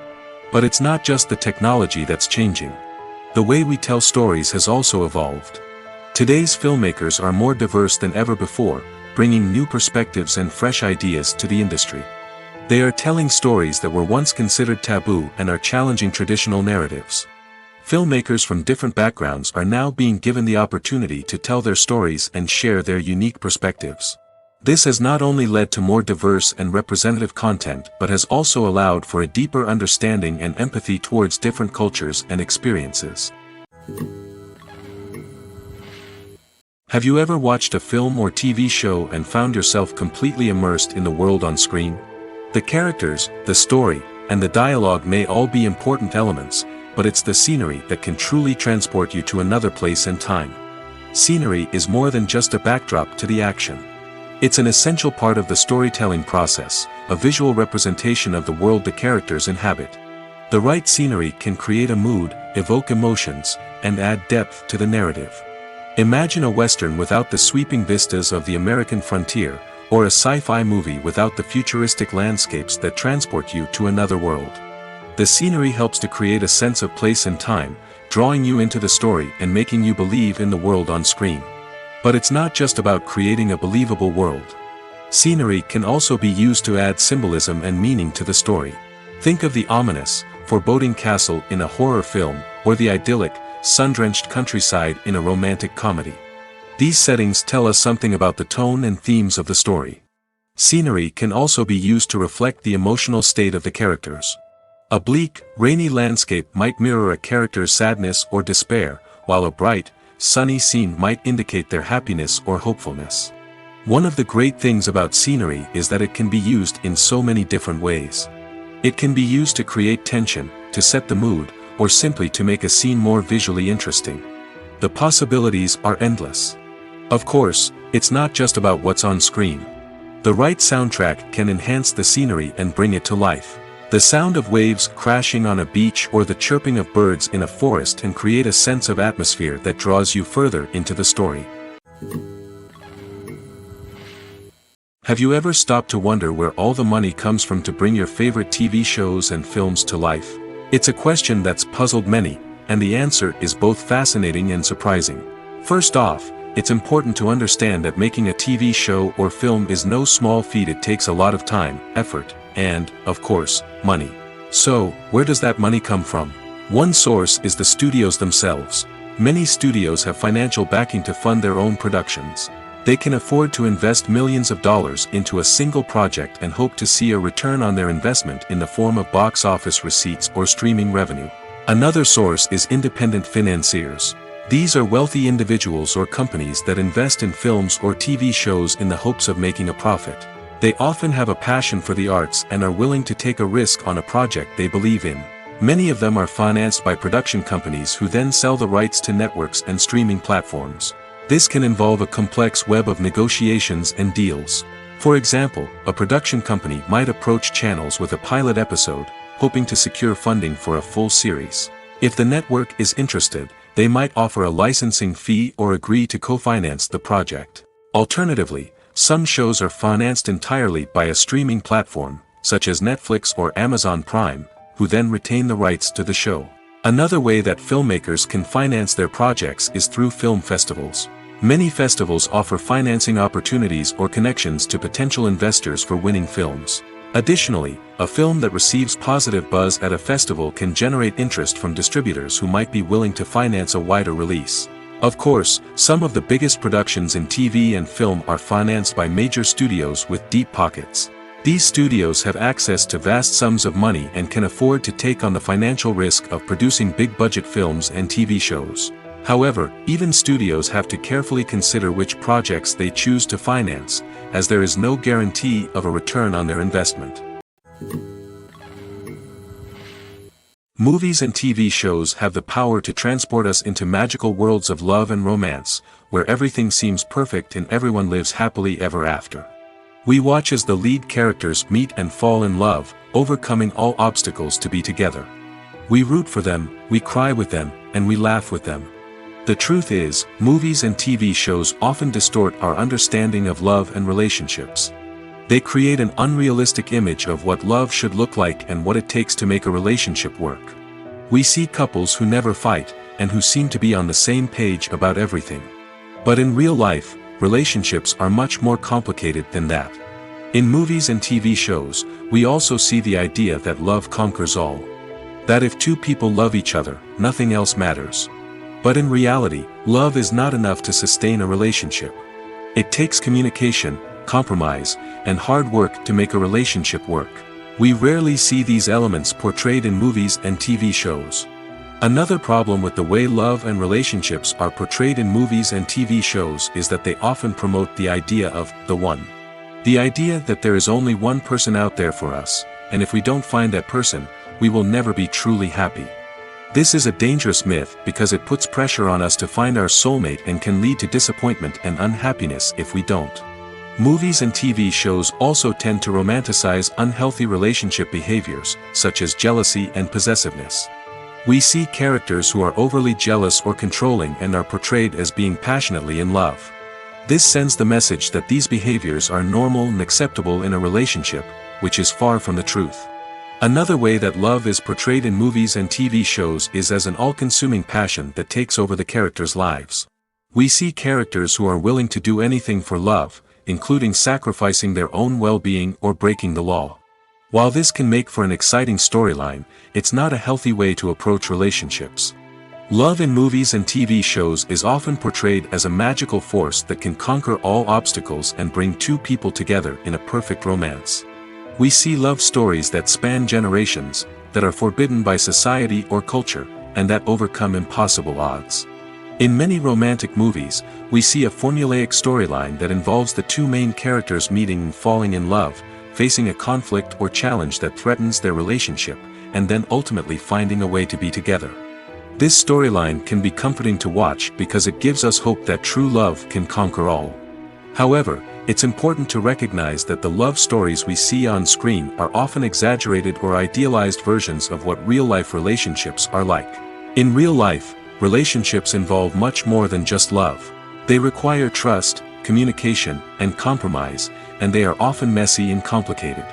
But it's not just the technology that's changing. The way we tell stories has also evolved. Today's filmmakers are more diverse than ever before, bringing new perspectives and fresh ideas to the industry. They are telling stories that were once considered taboo and are challenging traditional narratives. Filmmakers from different backgrounds are now being given the opportunity to tell their stories and share their unique perspectives. This has not only led to more diverse and representative content but has also allowed for a deeper understanding and empathy towards different cultures and experiences. Have you ever watched a film or TV show and found yourself completely immersed in the world on screen? The characters, the story, and the dialogue may all be important elements, but it's the scenery that can truly transport you to another place and time. Scenery is more than just a backdrop to the action. It's an essential part of the storytelling process, a visual representation of the world the characters inhabit. The right scenery can create a mood, evoke emotions, and add depth to the narrative. Imagine a Western without the sweeping vistas of the American frontier, or a sci-fi movie without the futuristic landscapes that transport you to another world. The scenery helps to create a sense of place and time, drawing you into the story and making you believe in the world on screen. But it's not just about creating a believable world. Scenery can also be used to add symbolism and meaning to the story. Think of the ominous, foreboding castle in a horror film, or the idyllic, sun-drenched countryside in a romantic comedy. These settings tell us something about the tone and themes of the story. Scenery can also be used to reflect the emotional state of the characters. A bleak, rainy landscape might mirror a character's sadness or despair, while a bright, sunny scene might indicate their happiness or hopefulness. One of the great things about scenery is that it can be used in so many different ways. It can be used to create tension, to set the mood, or simply to make a scene more visually interesting. The possibilities are endless. Of course, it's not just about what's on screen. The right soundtrack can enhance the scenery and bring it to life. The sound of waves crashing on a beach or the chirping of birds in a forest can create a sense of atmosphere that draws you further into the story. Have you ever stopped to wonder where all the money comes from to bring your favorite TV shows and films to life? It's a question that's puzzled many, and the answer is both fascinating and surprising. First off, it's important to understand that making a TV show or film is no small feat. It takes a lot of time, effort, and, of course, money. So, where does that money come from? One source is the studios themselves. Many studios have financial backing to fund their own productions. They can afford to invest millions of dollars into a single project and hope to see a return on their investment in the form of box office receipts or streaming revenue. Another source is independent financiers. These are wealthy individuals or companies that invest in films or TV shows in the hopes of making a profit. They often have a passion for the arts and are willing to take a risk on a project they believe in. Many of them are financed by production companies who then sell the rights to networks and streaming platforms. This can involve a complex web of negotiations and deals. For example, a production company might approach channels with a pilot episode, hoping to secure funding for a full series. If the network is interested, they might offer a licensing fee or agree to co-finance the project. Alternatively, some shows are financed entirely by a streaming platform, such as Netflix or Amazon Prime, who then retain the rights to the show. Another way that filmmakers can finance their projects is through film festivals. Many festivals offer financing opportunities or connections to potential investors for winning films. Additionally, a film that receives positive buzz at a festival can generate interest from distributors who might be willing to finance a wider release. Of course, some of the biggest productions in TV and film are financed by major studios with deep pockets. These studios have access to vast sums of money and can afford to take on the financial risk of producing big-budget films and TV shows. However, even studios have to carefully consider which projects they choose to finance, as there is no guarantee of a return on their investment. Movies and TV shows have the power to transport us into magical worlds of love and romance, where everything seems perfect and everyone lives happily ever after. We watch as the lead characters meet and fall in love, overcoming all obstacles to be together. We root for them, we cry with them, and we laugh with them. The truth is, movies and TV shows often distort our understanding of love and relationships. They create an unrealistic image of what love should look like and what it takes to make a relationship work. We see couples who never fight, and who seem to be on the same page about everything. But in real life, relationships are much more complicated than that. In movies and TV shows, we also see the idea that love conquers all. That if two people love each other, nothing else matters. But in reality, love is not enough to sustain a relationship. It takes communication, compromise, and hard work to make a relationship work. We rarely see these elements portrayed in movies and TV shows. Another problem with the way love and relationships are portrayed in movies and TV shows is that they often promote the idea of the one. The idea that there is only one person out there for us, and if we don't find that person, we will never be truly happy. This is a dangerous myth because it puts pressure on us to find our soulmate and can lead to disappointment and unhappiness if we don't. Movies and TV shows also tend to romanticize unhealthy relationship behaviors, such as jealousy and possessiveness. We see characters who are overly jealous or controlling and are portrayed as being passionately in love. This sends the message that these behaviors are normal and acceptable in a relationship, which is far from the truth. Another way that love is portrayed in movies and TV shows is as an all-consuming passion that takes over the characters' lives. We see characters who are willing to do anything for love, including sacrificing their own well-being or breaking the law. While this can make for an exciting storyline, it's not a healthy way to approach relationships. Love in movies and TV shows is often portrayed as a magical force that can conquer all obstacles and bring two people together in a perfect romance. We see love stories that span generations, that are forbidden by society or culture, and that overcome impossible odds. In many romantic movies, we see a formulaic storyline that involves the two main characters meeting and falling in love, facing a conflict or challenge that threatens their relationship, and then ultimately finding a way to be together. This storyline can be comforting to watch because it gives us hope that true love can conquer all. However, it's important to recognize that the love stories we see on screen are often exaggerated or idealized versions of what real-life relationships are like. In real life, relationships involve much more than just love. They require trust, communication, and compromise, and they are often messy and complicated.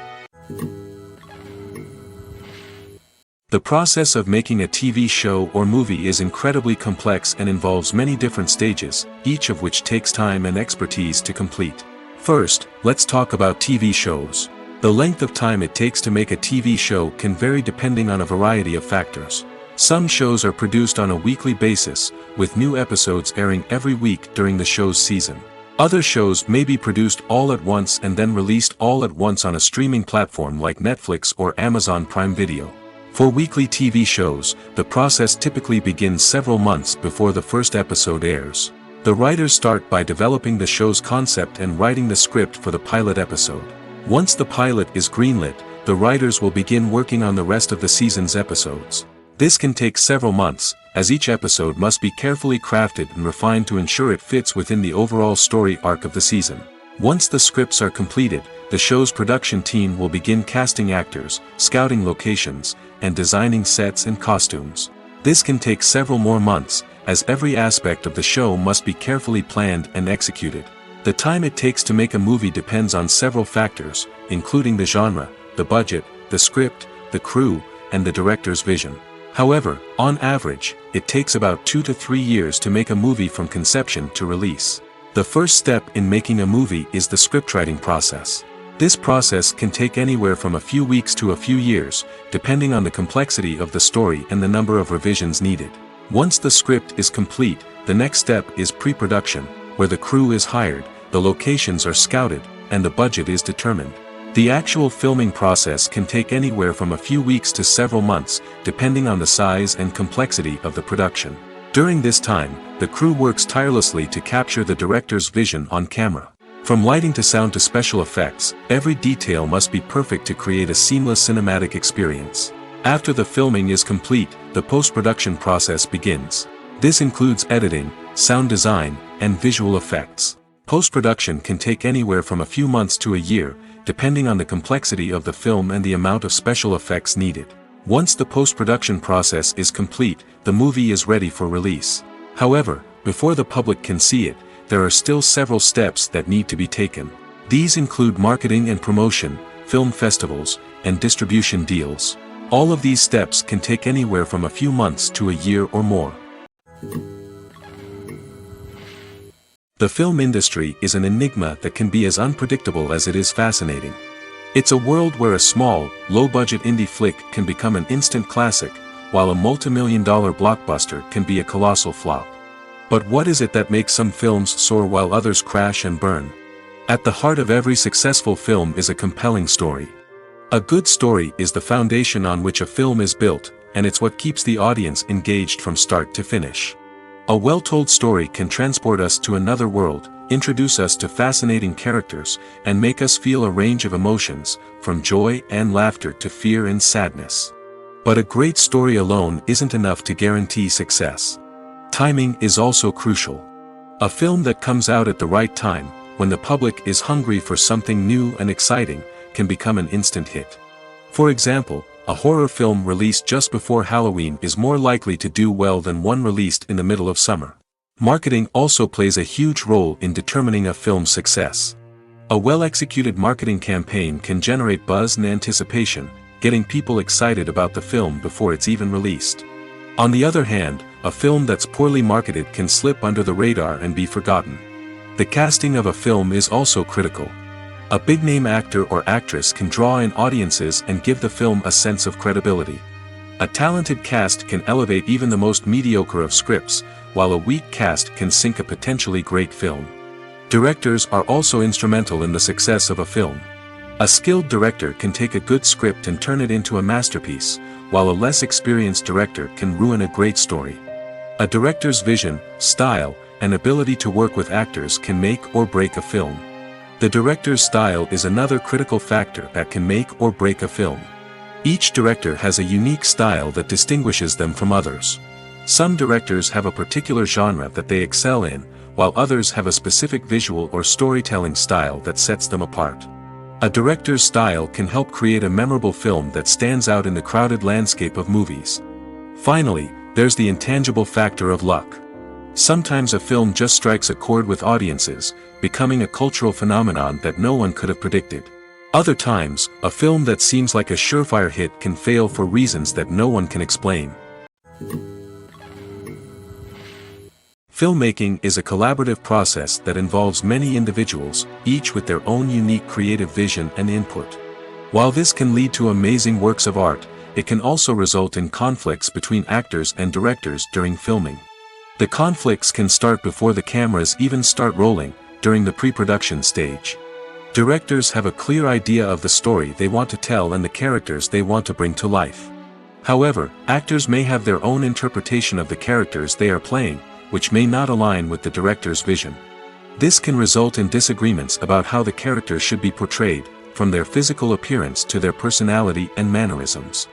The process of making a TV show or movie is incredibly complex and involves many different stages, each of which takes time and expertise to complete. First, let's talk about TV shows. The length of time it takes to make a TV show can vary depending on a variety of factors. Some shows are produced on a weekly basis, with new episodes airing every week during the show's season. Other shows may be produced all at once and then released all at once on a streaming platform like Netflix or Amazon Prime Video. For weekly TV shows, the process typically begins several months before the first episode airs. The writers start by developing the show's concept and writing the script for the pilot episode. Once the pilot is greenlit, the writers will begin working on the rest of the season's episodes. This can take several months, as each episode must be carefully crafted and refined to ensure it fits within the overall story arc of the season. Once the scripts are completed, the show's production team will begin casting actors, scouting locations, and designing sets and costumes. This can take several more months, as every aspect of the show must be carefully planned and executed. The time it takes to make a movie depends on several factors, including the genre, the budget, the script, the crew, and the director's vision. However, on average, it takes about 2 to 3 years to make a movie from conception to release. The first step in making a movie is the scriptwriting process. This process can take anywhere from a few weeks to a few years, depending on the complexity of the story and the number of revisions needed. Once the script is complete, the next step is pre-production, where the crew is hired, the locations are scouted, and the budget is determined. The actual filming process can take anywhere from a few weeks to several months, depending on the size and complexity of the production. During this time, the crew works tirelessly to capture the director's vision on camera. From lighting to sound to special effects, every detail must be perfect to create a seamless cinematic experience. After the filming is complete, the post-production process begins. This includes editing, sound design, and visual effects. Post-production can take anywhere from a few months to a year, depending on the complexity of the film and the amount of special effects needed. Once the post-production process is complete, the movie is ready for release. However, before the public can see it, there are still several steps that need to be taken. These include marketing and promotion, film festivals, and distribution deals. All of these steps can take anywhere from a few months to a year or more. The film industry is an enigma that can be as unpredictable as it is fascinating. It's a world where a small, low-budget indie flick can become an instant classic, while a multi-million-dollar blockbuster can be a colossal flop. But what is it that makes some films soar while others crash and burn? At the heart of every successful film is a compelling story. A good story is the foundation on which a film is built, and it's what keeps the audience engaged from start to finish. A well-told story can transport us to another world, introduce us to fascinating characters, and make us feel a range of emotions, from joy and laughter to fear and sadness. But a great story alone isn't enough to guarantee success. Timing is also crucial. A film that comes out at the right time, when the public is hungry for something new and exciting, can become an instant hit. For example, a horror film released just before Halloween is more likely to do well than one released in the middle of summer. Marketing also plays a huge role in determining a film's success. A well-executed marketing campaign can generate buzz and anticipation, getting people excited about the film before it's even released. On the other hand, a film that's poorly marketed can slip under the radar and be forgotten. The casting of a film is also critical. A big-name actor or actress can draw in audiences and give the film a sense of credibility. A talented cast can elevate even the most mediocre of scripts, while a weak cast can sink a potentially great film. Directors are also instrumental in the success of a film. A skilled director can take a good script and turn it into a masterpiece, while a less experienced director can ruin a great story. A director's vision, style, and ability to work with actors can make or break a film. The director's style is another critical factor that can make or break a film. Each director has a unique style that distinguishes them from others. Some directors have a particular genre that they excel in, while others have a specific visual or storytelling style that sets them apart. A director's style can help create a memorable film that stands out in the crowded landscape of movies. Finally, there's the intangible factor of luck. Sometimes a film just strikes a chord with audiences, becoming a cultural phenomenon that no one could have predicted. Other times, a film that seems like a surefire hit can fail for reasons that no one can explain. Filmmaking is a collaborative process that involves many individuals, each with their own unique creative vision and input. While this can lead to amazing works of art, it can also result in conflicts between actors and directors during filming. The conflicts can start before the cameras even start rolling, during the pre-production stage. Directors have a clear idea of the story they want to tell and the characters they want to bring to life. However, actors may have their own interpretation of the characters they are playing, which may not align with the director's vision. This can result in disagreements about how the characters should be portrayed, from their physical appearance to their personality and mannerisms.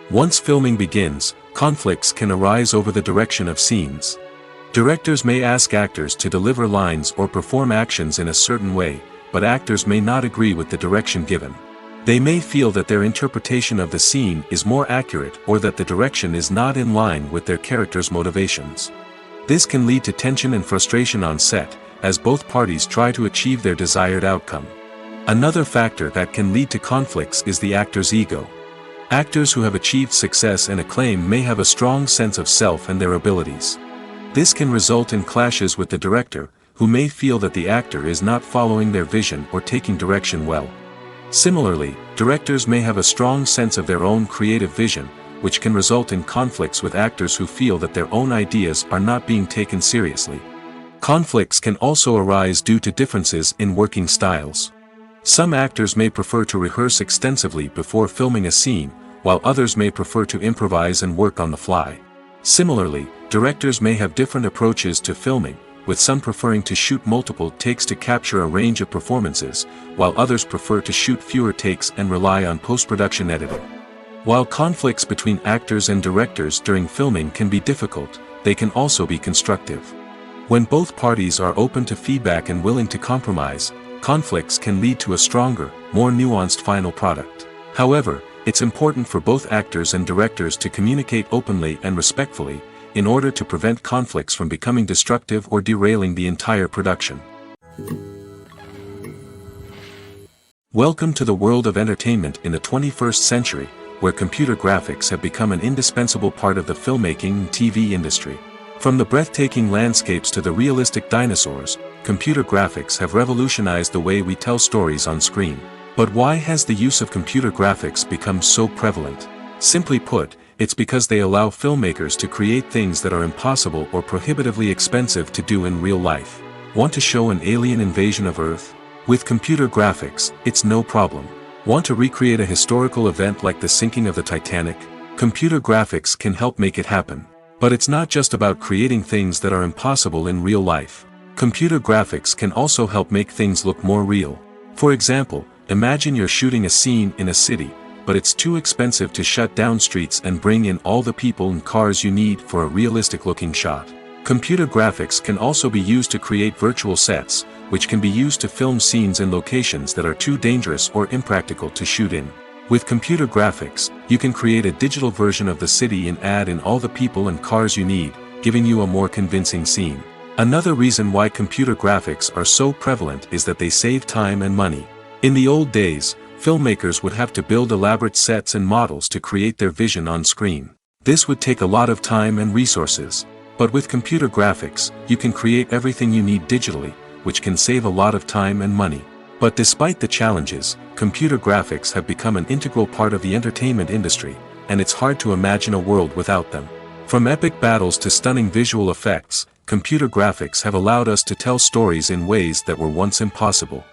Once filming begins, conflicts can arise over the direction of scenes. Directors may ask actors to deliver lines or perform actions in a certain way, but actors may not agree with the direction given. They may feel that their interpretation of the scene is more accurate or that the direction is not in line with their character's motivations. This can lead to tension and frustration on set, as both parties try to achieve their desired outcome. Another factor that can lead to conflicts is the actor's ego. Actors who have achieved success and acclaim may have a strong sense of self and their abilities. This can result in clashes with the director, who may feel that the actor is not following their vision or taking direction well. Similarly, directors may have a strong sense of their own creative vision, which can result in conflicts with actors who feel that their own ideas are not being taken seriously. Conflicts can also arise due to differences in working styles. Some actors may prefer to rehearse extensively before filming a scene, while others may prefer to improvise and work on the fly. Similarly, directors may have different approaches to filming, with some preferring to shoot multiple takes to capture a range of performances, while others prefer to shoot fewer takes and rely on post-production editing. While conflicts between actors and directors during filming can be difficult, they can also be constructive. When both parties are open to feedback and willing to compromise, conflicts can lead to a stronger, more nuanced final product. However, it's important for both actors and directors to communicate openly and respectfully, in order to prevent conflicts from becoming destructive or derailing the entire production. Welcome to the world of entertainment in the 21st century, where computer graphics have become an indispensable part of the filmmaking and TV industry. From the breathtaking landscapes to the realistic dinosaurs, computer graphics have revolutionized the way we tell stories on screen. But why has the use of computer graphics become so prevalent? Simply put, it's because they allow filmmakers to create things that are impossible or prohibitively expensive to do in real life. Want to show an alien invasion of Earth? With computer graphics, it's no problem. Want to recreate a historical event like the sinking of the Titanic? Computer graphics can help make it happen. But it's not just about creating things that are impossible in real life. Computer graphics can also help make things look more real. For example, imagine you're shooting a scene in a city, but it's too expensive to shut down streets and bring in all the people and cars you need for a realistic-looking shot. Computer graphics can also be used to create virtual sets, which can be used to film scenes in locations that are too dangerous or impractical to shoot in. With computer graphics, you can create a digital version of the city and add in all the people and cars you need, giving you a more convincing scene. Another reason why computer graphics are so prevalent is that they save time and money. In the old days, filmmakers would have to build elaborate sets and models to create their vision on screen. This would take a lot of time and resources. But with computer graphics, you can create everything you need digitally, which can save a lot of time and money. But despite the challenges, computer graphics have become an integral part of the entertainment industry, and it's hard to imagine a world without them. From epic battles to stunning visual effects, computer graphics have allowed us to tell stories in ways that were once impossible.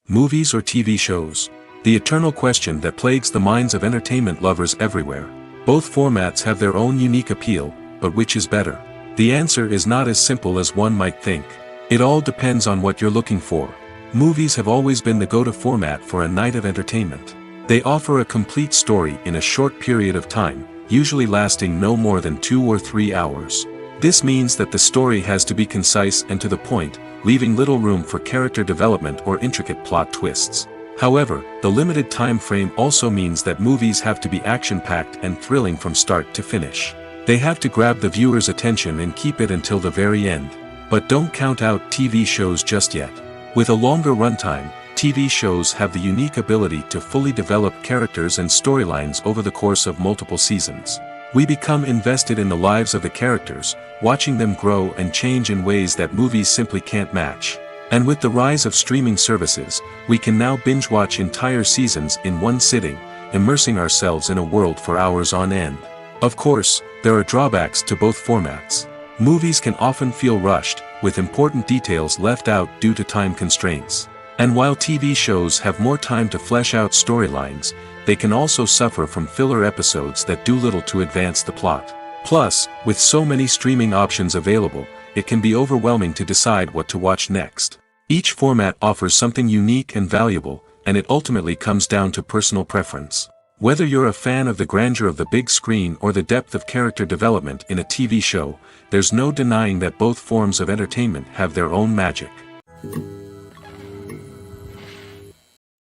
Movies or TV shows? The eternal question that plagues the minds of entertainment lovers everywhere. Both formats have their own unique appeal, but which is better? The answer is not as simple as one might think. It all depends on what you're looking for. Movies have always been the go-to format for a night of entertainment. They offer a complete story in a short period of time, usually lasting no more than 2 or 3 hours. This means that the story has to be concise and to the point, leaving little room for character development or intricate plot twists. However, the limited time frame also means that movies have to be action-packed and thrilling from start to finish. They have to grab the viewer's attention and keep it until the very end. But don't count out TV shows just yet. With a longer runtime, TV shows have the unique ability to fully develop characters and storylines over the course of multiple seasons. We become invested in the lives of the characters, watching them grow and change in ways that movies simply can't match. And with the rise of streaming services, we can now binge-watch entire seasons in one sitting, immersing ourselves in a world for hours on end. Of course, there are drawbacks to both formats. Movies can often feel rushed, with important details left out due to time constraints. And while TV shows have more time to flesh out storylines, they can also suffer from filler episodes that do little to advance the plot. Plus, with so many streaming options available, it can be overwhelming to decide what to watch next. Each format offers something unique and valuable, and it ultimately comes down to personal preference. Whether you're a fan of the grandeur of the big screen or the depth of character development in a TV show, there's no denying that both forms of entertainment have their own magic.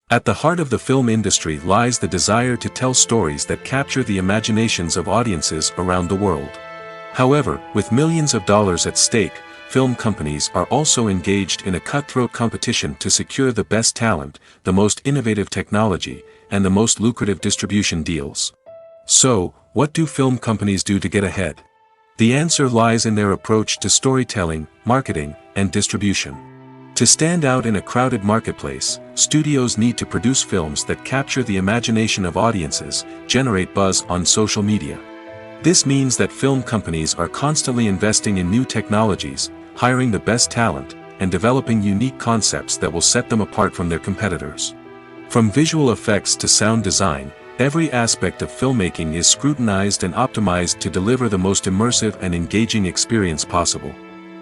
At the heart of the film industry lies the desire to tell stories that capture the imaginations of audiences around the world. However, with millions of dollars at stake, film companies are also engaged in a cutthroat competition to secure the best talent, the most innovative technology, and the most lucrative distribution deals. So, what do film companies do to get ahead? The answer lies in their approach to storytelling, marketing, and distribution. To stand out in a crowded marketplace, studios need to produce films that capture the imagination of audiences, generate buzz on social media. This means that film companies are constantly investing in new technologies, hiring the best talent, and developing unique concepts that will set them apart from their competitors. From visual effects to sound design, every aspect of filmmaking is scrutinized and optimized to deliver the most immersive and engaging experience possible.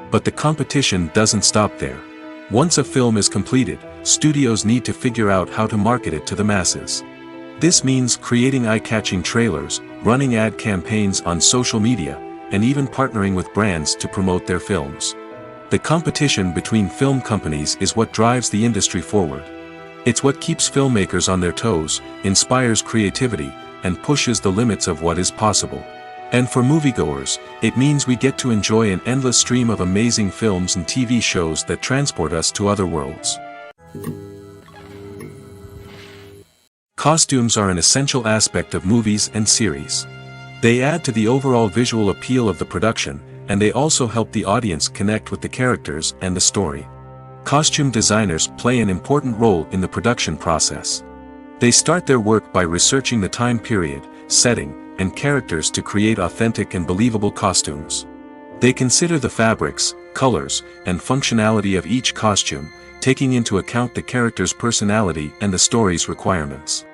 But the competition doesn't stop there. Once a film is completed, studios need to figure out how to market it to the masses. This means creating eye-catching trailers, running ad campaigns on social media, and even partnering with brands to promote their films. The competition between film companies is what drives the industry forward. It's what keeps filmmakers on their toes, inspires creativity, and pushes the limits of what is possible. And for moviegoers, it means we get to enjoy an endless stream of amazing films and TV shows that transport us to other worlds. Costumes are an essential aspect of movies and series. They add to the overall visual appeal of the production, and they also help the audience connect with the characters and the story. Costume designers play an important role in the production process. They start their work by researching the time period, setting, and characters to create authentic and believable costumes. They consider the fabrics, colors, and functionality of each costume, taking into account the character's personality and the story's requirements.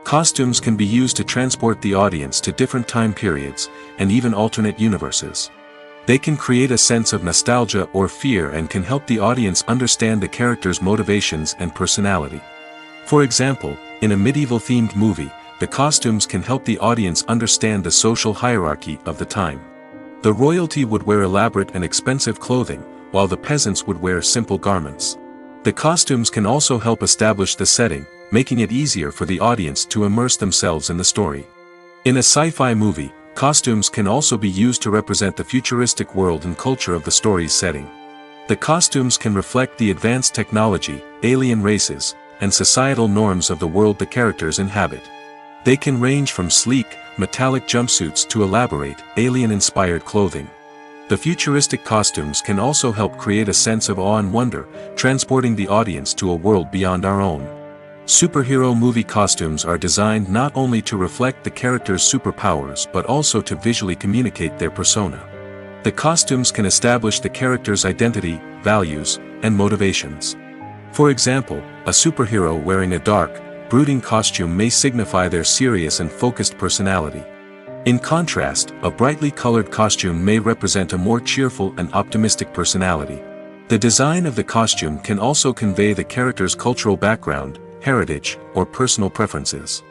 Costumes can be used to transport the audience to different time periods, and even alternate universes. They can create a sense of nostalgia or fear and can help the audience understand the character's motivations and personality. For example, in a medieval-themed movie, the costumes can help the audience understand the social hierarchy of the time. The royalty would wear elaborate and expensive clothing, while the peasants would wear simple garments. The costumes can also help establish the setting, making it easier for the audience to immerse themselves in the story. In a sci-fi movie, costumes can also be used to represent the futuristic world and culture of the story's setting. The costumes can reflect the advanced technology, alien races, and societal norms of the world the characters inhabit. They can range from sleek, metallic jumpsuits to elaborate, alien-inspired clothing. The futuristic costumes can also help create a sense of awe and wonder, transporting the audience to a world beyond our own. Superhero movie costumes are designed not only to reflect the character's superpowers but also to visually communicate their persona. The costumes can establish the character's identity, values, and motivations. For example, a superhero wearing a dark, brooding costume may signify their serious and focused personality. In contrast, a brightly colored costume may represent a more cheerful and optimistic personality. The design of the costume can also convey the character's cultural background, heritage, or personal preferences.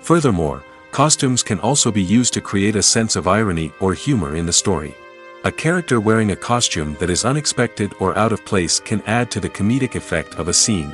Furthermore, costumes can also be used to create a sense of irony or humor in the story. A character wearing a costume that is unexpected or out of place can add to the comedic effect of a scene.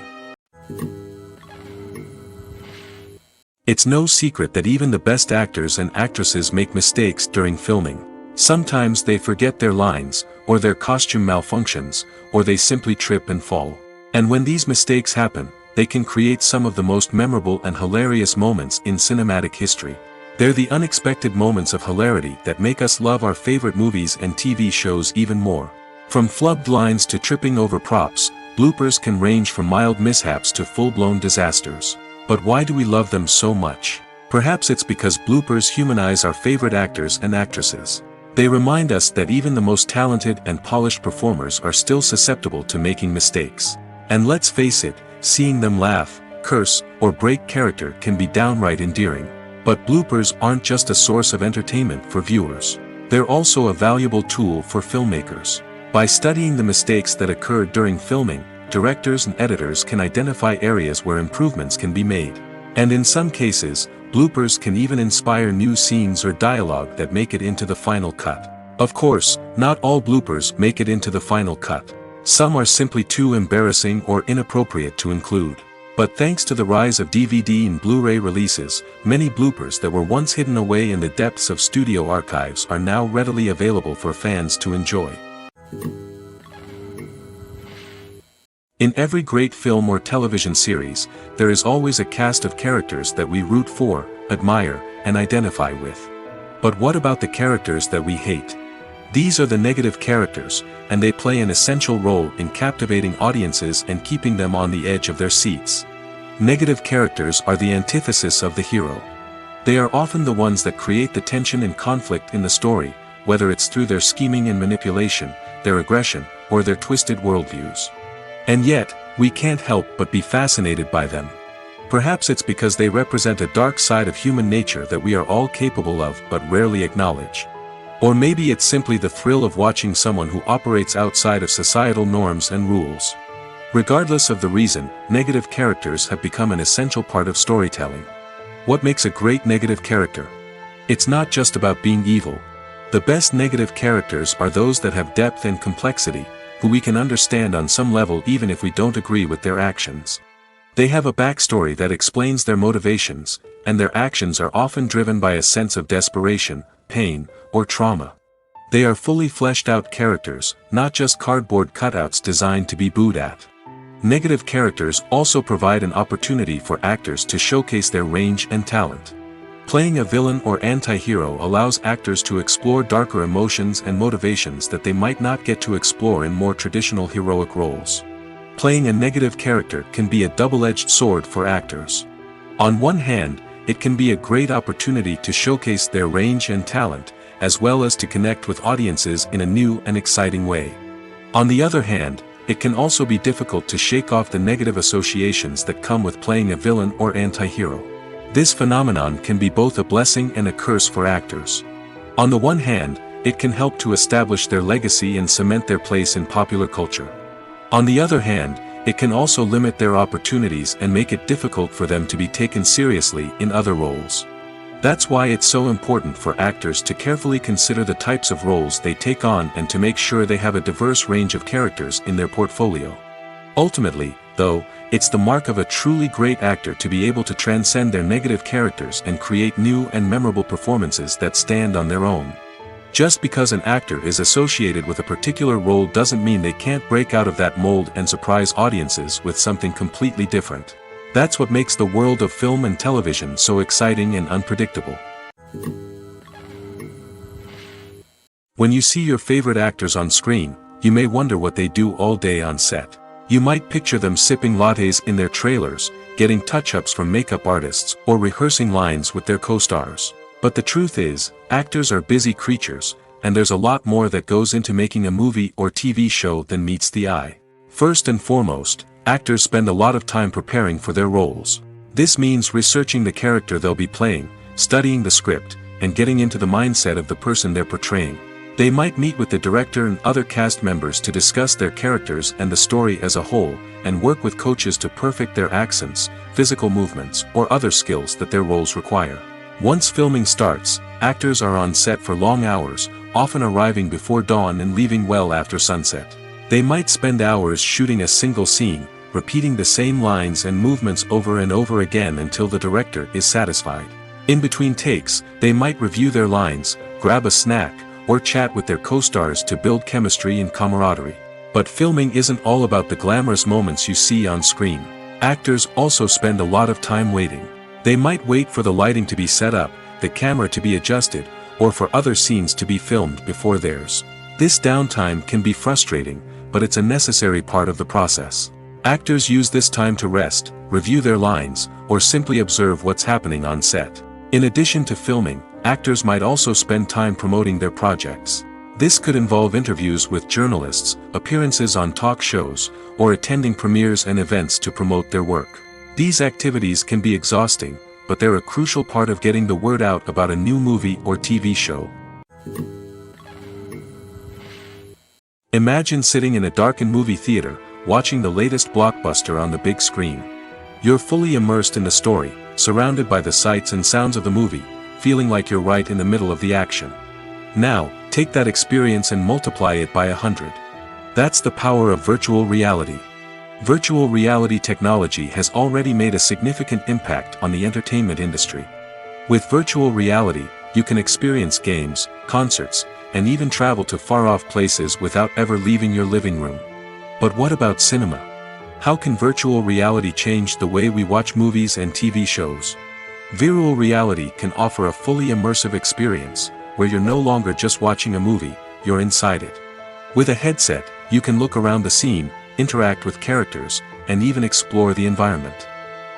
It's no secret that even the best actors and actresses make mistakes during filming. Sometimes they forget their lines, or their costume malfunctions, or they simply trip and fall. And when these mistakes happen, they can create some of the most memorable and hilarious moments in cinematic history. They're the unexpected moments of hilarity that make us love our favorite movies and TV shows even more. From flubbed lines to tripping over props, bloopers can range from mild mishaps to full-blown disasters. But why do we love them so much? Perhaps it's because bloopers humanize our favorite actors and actresses. They remind us that even the most talented and polished performers are still susceptible to making mistakes. And let's face it, seeing them laugh, curse, or break character can be downright endearing. But bloopers aren't just a source of entertainment for viewers. They're also a valuable tool for filmmakers. By studying the mistakes that occurred during filming, directors and editors can identify areas where improvements can be made. And in some cases, Bloopers can even inspire new scenes or dialogue that make it into the final cut. Of course, not all bloopers make it into the final cut. Some are simply too embarrassing or inappropriate to include. But thanks to the rise of DVD and Blu-ray releases, many bloopers that were once hidden away in the depths of studio archives are now readily available for fans to enjoy. In every great film or television series, there is always a cast of characters that we root for, admire, and identify with. But what about the characters that we hate? These are the negative characters, and they play an essential role in captivating audiences and keeping them on the edge of their seats. Negative characters are the antithesis of the hero. They are often the ones that create the tension and conflict in the story, whether it's through their scheming and manipulation, their aggression, or their twisted worldviews. And yet, we can't help but be fascinated by them. Perhaps it's because they represent a dark side of human nature that we are all capable of but rarely acknowledge. Or maybe it's simply the thrill of watching someone who operates outside of societal norms and rules. Regardless of the reason, negative characters have become an essential part of storytelling. What makes a great negative character? It's not just about being evil. The best negative characters are those that have depth and complexity, who we can understand on some level even if we don't agree with their actions. They have a backstory that explains their motivations, and their actions are often driven by a sense of desperation, pain, or trauma. They are fully fleshed out characters, not just cardboard cutouts designed to be booed at. Negative characters also provide an opportunity for actors to showcase their range and talent. Playing a villain or anti-hero allows actors to explore darker emotions and motivations that they might not get to explore in more traditional heroic roles. Playing a negative character can be a double-edged sword for actors. On one hand, it can be a great opportunity to showcase their range and talent, as well as to connect with audiences in a new and exciting way. On the other hand, it can also be difficult to shake off the negative associations that come with playing a villain or anti-hero. This phenomenon can be both a blessing and a curse for actors. On the one hand, it can help to establish their legacy and cement their place in popular culture. On the other hand, it can also limit their opportunities and make it difficult for them to be taken seriously in other roles. That's why it's so important for actors to carefully consider the types of roles they take on and to make sure they have a diverse range of characters in their portfolio. Ultimately, though, it's the mark of a truly great actor to be able to transcend their negative characters and create new and memorable performances that stand on their own. Just because an actor is associated with a particular role doesn't mean they can't break out of that mold and surprise audiences with something completely different. That's what makes the world of film and television so exciting and unpredictable. When you see your favorite actors on screen, you may wonder what they do all day on set. You might picture them sipping lattes in their trailers, getting touch-ups from makeup artists, or rehearsing lines with their co-stars. But the truth is, actors are busy creatures, and there's a lot more that goes into making a movie or TV show than meets the eye. First and foremost, actors spend a lot of time preparing for their roles. This means researching the character they'll be playing, studying the script, and getting into the mindset of the person they're portraying. They might meet with the director and other cast members to discuss their characters and the story as a whole, and work with coaches to perfect their accents, physical movements, or other skills that their roles require. Once filming starts, actors are on set for long hours, often arriving before dawn and leaving well after sunset. They might spend hours shooting a single scene, repeating the same lines and movements over and over again until the director is satisfied. In between takes, they might review their lines, grab a snack, or chat with their co-stars to build chemistry and camaraderie. But filming isn't all about the glamorous moments you see on screen. Actors also spend a lot of time waiting. They might wait for the lighting to be set up, the camera to be adjusted, or for other scenes to be filmed before theirs. This downtime can be frustrating, but it's a necessary part of the process. Actors use this time to rest, review their lines, or simply observe what's happening on set. In addition to filming, actors might also spend time promoting their projects. This could involve interviews with journalists, appearances on talk shows, or attending premieres and events to promote their work. These activities can be exhausting, but they're a crucial part of getting the word out about a new movie or TV show. Imagine sitting in a darkened movie theater, watching the latest blockbuster on the big screen. You're fully immersed in the story, surrounded by the sights and sounds of the movie, feeling like you're right in the middle of the action. Now, take that experience and multiply it by 100. That's the power of virtual reality. Virtual reality technology has already made a significant impact on the entertainment industry. With virtual reality, you can experience games, concerts, and even travel to far-off places without ever leaving your living room. But what about cinema? How can virtual reality change the way we watch movies and TV shows? Virtual reality can offer a fully immersive experience, where you're no longer just watching a movie, you're inside it. With a headset, you can look around the scene, interact with characters, and even explore the environment.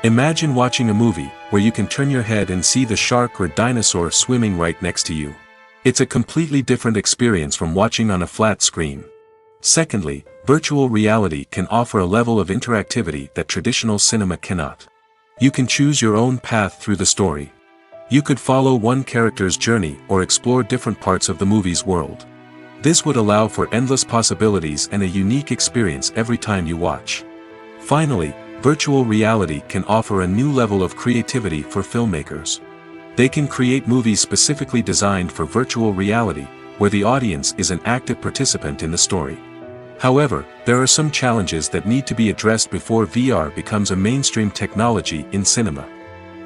Imagine watching a movie, where you can turn your head and see the shark or dinosaur swimming right next to you. It's a completely different experience from watching on a flat screen. Secondly, virtual reality can offer a level of interactivity that traditional cinema cannot. You can choose your own path through the story. You could follow one character's journey or explore different parts of the movie's world. This would allow for endless possibilities and a unique experience every time you watch. Finally, virtual reality can offer a new level of creativity for filmmakers. They can create movies specifically designed for virtual reality, where the audience is an active participant in the story. However, there are some challenges that need to be addressed before VR becomes a mainstream technology in cinema.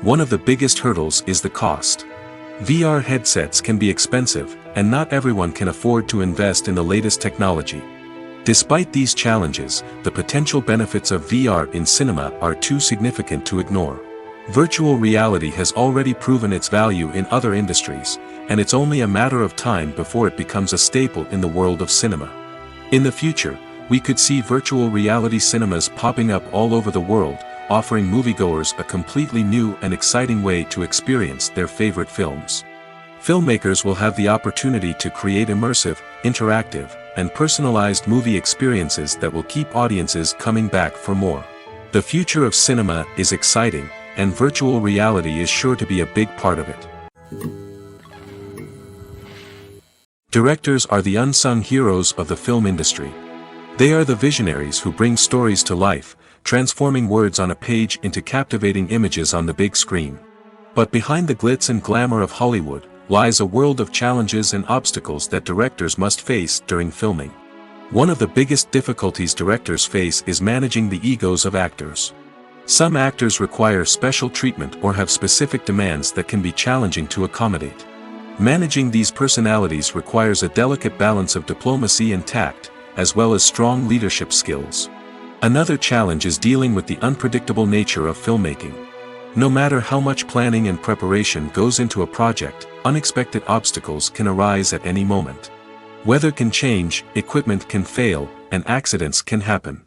One of the biggest hurdles is the cost. VR headsets can be expensive, and not everyone can afford to invest in the latest technology. Despite these challenges, the potential benefits of VR in cinema are too significant to ignore. Virtual reality has already proven its value in other industries, and it's only a matter of time before it becomes a staple in the world of cinema. In the future, we could see virtual reality cinemas popping up all over the world, offering moviegoers a completely new and exciting way to experience their favorite films. Filmmakers will have the opportunity to create immersive, interactive, and personalized movie experiences that will keep audiences coming back for more. The future of cinema is exciting, and virtual reality is sure to be a big part of it. Directors are the unsung heroes of the film industry. They are the visionaries who bring stories to life, transforming words on a page into captivating images on the big screen. But behind the glitz and glamour of Hollywood, lies a world of challenges and obstacles that directors must face during filming. One of the biggest difficulties directors face is managing the egos of actors. Some actors require special treatment or have specific demands that can be challenging to accommodate. Managing these personalities requires a delicate balance of diplomacy and tact, as well as strong leadership skills. Another challenge is dealing with the unpredictable nature of filmmaking. No matter how much planning and preparation goes into a project, unexpected obstacles can arise at any moment. Weather can change, equipment can fail, and accidents can happen.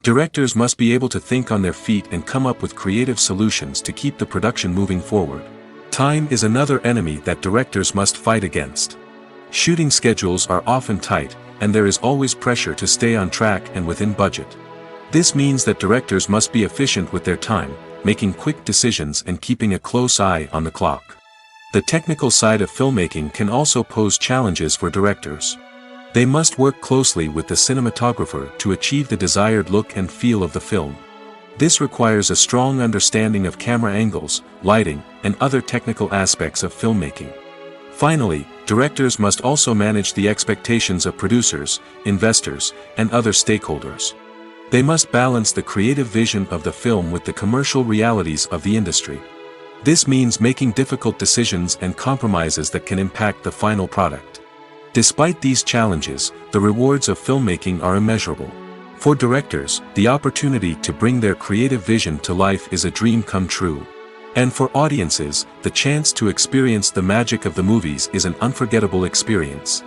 Directors must be able to think on their feet and come up with creative solutions to keep the production moving forward. Time is another enemy that directors must fight against. Shooting schedules are often tight, and there is always pressure to stay on track and within budget. This means that directors must be efficient with their time, making quick decisions and keeping a close eye on the clock. The technical side of filmmaking can also pose challenges for directors. They must work closely with the cinematographer to achieve the desired look and feel of the film. This requires a strong understanding of camera angles, lighting, and other technical aspects of filmmaking. Finally, directors must also manage the expectations of producers, investors, and other stakeholders. They must balance the creative vision of the film with the commercial realities of the industry. This means making difficult decisions and compromises that can impact the final product. Despite these challenges, the rewards of filmmaking are immeasurable. For directors, the opportunity to bring their creative vision to life is a dream come true. And for audiences, the chance to experience the magic of the movies is an unforgettable experience.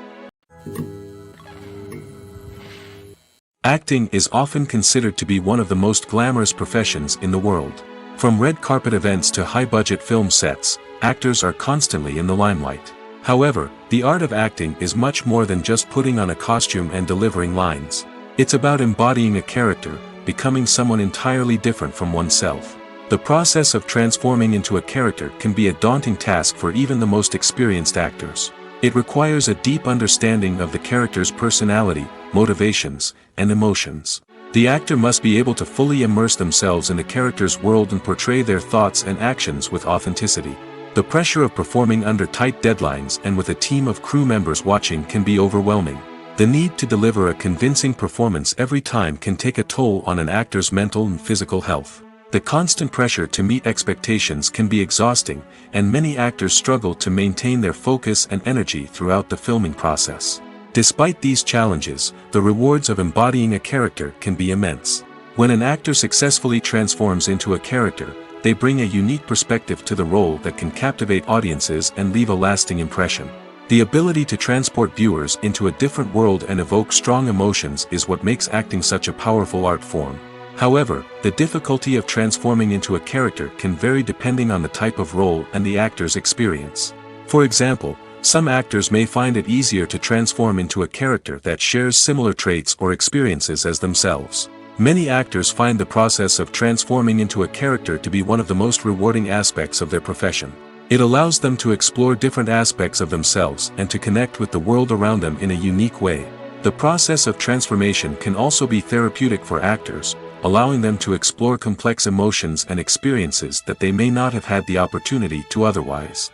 Acting is often considered to be one of the most glamorous professions in the world. From red carpet events to high-budget film sets, actors are constantly in the limelight. However, the art of acting is much more than just putting on a costume and delivering lines. It's about embodying a character, becoming someone entirely different from oneself. The process of transforming into a character can be a daunting task for even the most experienced actors. It requires a deep understanding of the character's personality, motivations, and emotions. The actor must be able to fully immerse themselves in the character's world and portray their thoughts and actions with authenticity. The pressure of performing under tight deadlines and with a team of crew members watching can be overwhelming. The need to deliver a convincing performance every time can take a toll on an actor's mental and physical health. The constant pressure to meet expectations can be exhausting, and many actors struggle to maintain their focus and energy throughout the filming process. Despite these challenges, the rewards of embodying a character can be immense. When an actor successfully transforms into a character, they bring a unique perspective to the role that can captivate audiences and leave a lasting impression. The ability to transport viewers into a different world and evoke strong emotions is what makes acting such a powerful art form. However, the difficulty of transforming into a character can vary depending on the type of role and the actor's experience. For example, some actors may find it easier to transform into a character that shares similar traits or experiences as themselves. Many actors find the process of transforming into a character to be one of the most rewarding aspects of their profession. It allows them to explore different aspects of themselves and to connect with the world around them in a unique way. The process of transformation can also be therapeutic for actors, allowing them to explore complex emotions and experiences that they may not have had the opportunity to otherwise.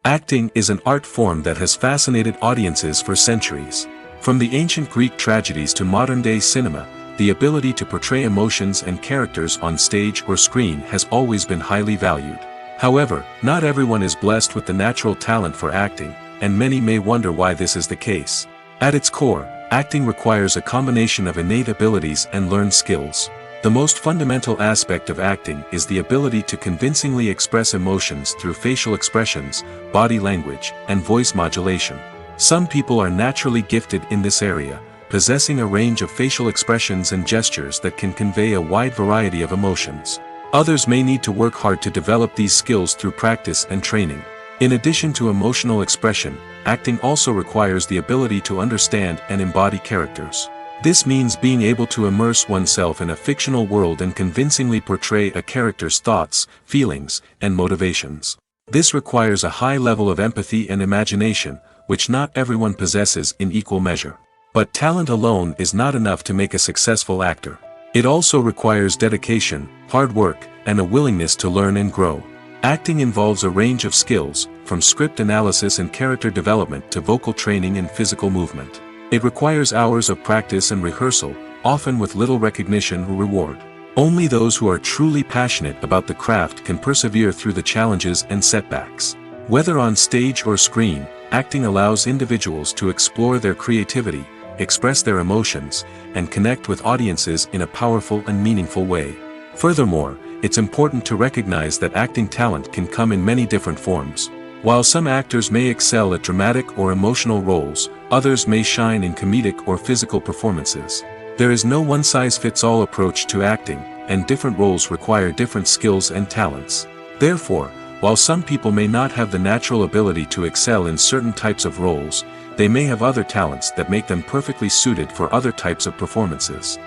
Acting is an art form that has fascinated audiences for centuries. From the ancient Greek tragedies to modern-day cinema, the ability to portray emotions and characters on stage or screen has always been highly valued. However, not everyone is blessed with the natural talent for acting, and many may wonder why this is the case. At its core, acting requires a combination of innate abilities and learned skills. The most fundamental aspect of acting is the ability to convincingly express emotions through facial expressions, body language, and voice modulation. Some people are naturally gifted in this area, possessing a range of facial expressions and gestures that can convey a wide variety of emotions. Others may need to work hard to develop these skills through practice and training. In addition to emotional expression, acting also requires the ability to understand and embody characters. This means being able to immerse oneself in a fictional world and convincingly portray a character's thoughts, feelings, and motivations. This requires a high level of empathy and imagination, which not everyone possesses in equal measure. But talent alone is not enough to make a successful actor. It also requires dedication, hard work, and a willingness to learn and grow. Acting involves a range of skills, from script analysis and character development to vocal training and physical movement. It requires hours of practice and rehearsal, often with little recognition or reward. Only those who are truly passionate about the craft can persevere through the challenges and setbacks. Whether on stage or screen, acting allows individuals to explore their creativity, express their emotions, and connect with audiences in a powerful and meaningful way. Furthermore, it's important to recognize that acting talent can come in many different forms. While some actors may excel at dramatic or emotional roles, others may shine in comedic or physical performances. There is no one-size-fits-all approach to acting, and different roles require different skills and talents. Therefore, while some people may not have the natural ability to excel in certain types of roles, they may have other talents that make them perfectly suited for other types of performances.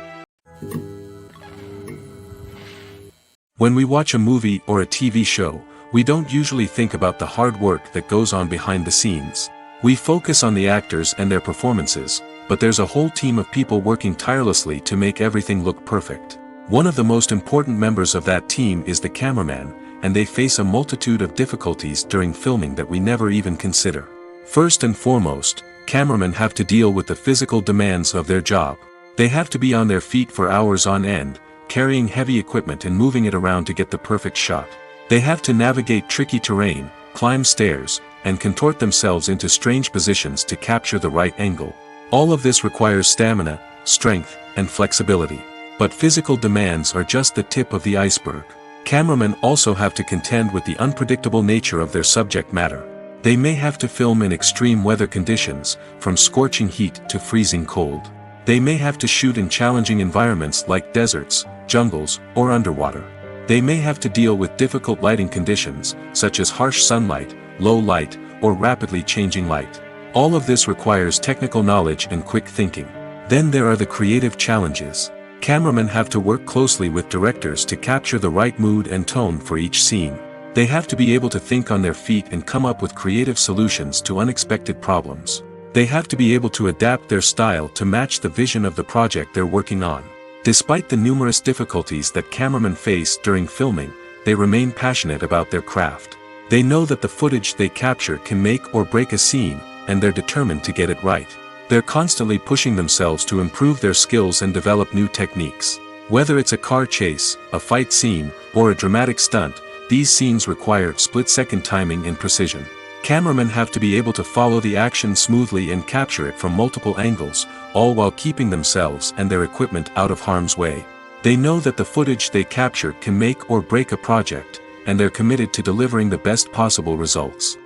When we watch a movie or a TV show, we don't usually think about the hard work that goes on behind the scenes. We focus on the actors and their performances, but there's a whole team of people working tirelessly to make everything look perfect. One of the most important members of that team is the cameraman, and they face a multitude of difficulties during filming that we never even consider. First and foremost, cameramen have to deal with the physical demands of their job. They have to be on their feet for hours on end, carrying heavy equipment and moving it around to get the perfect shot. They have to navigate tricky terrain, climb stairs, and contort themselves into strange positions to capture the right angle. All of this requires stamina, strength, and flexibility. But physical demands are just the tip of the iceberg. Cameramen also have to contend with the unpredictable nature of their subject matter. They may have to film in extreme weather conditions, from scorching heat to freezing cold. They may have to shoot in challenging environments like deserts, jungles, or underwater. They may have to deal with difficult lighting conditions, such as harsh sunlight, low light, or rapidly changing light. All of this requires technical knowledge and quick thinking. Then there are the creative challenges. Cameramen have to work closely with directors to capture the right mood and tone for each scene. They have to be able to think on their feet and come up with creative solutions to unexpected problems. They have to be able to adapt their style to match the vision of the project they're working on. Despite the numerous difficulties that cameramen face during filming, they remain passionate about their craft. They know that the footage they capture can make or break a scene, and they're determined to get it right. They're constantly pushing themselves to improve their skills and develop new techniques. Whether it's a car chase, a fight scene, or a dramatic stunt, these scenes require split-second timing and precision. Cameramen have to be able to follow the action smoothly and capture it from multiple angles, all while keeping themselves and their equipment out of harm's way. They know that the footage they capture can make or break a project, and they're committed to delivering the best possible results.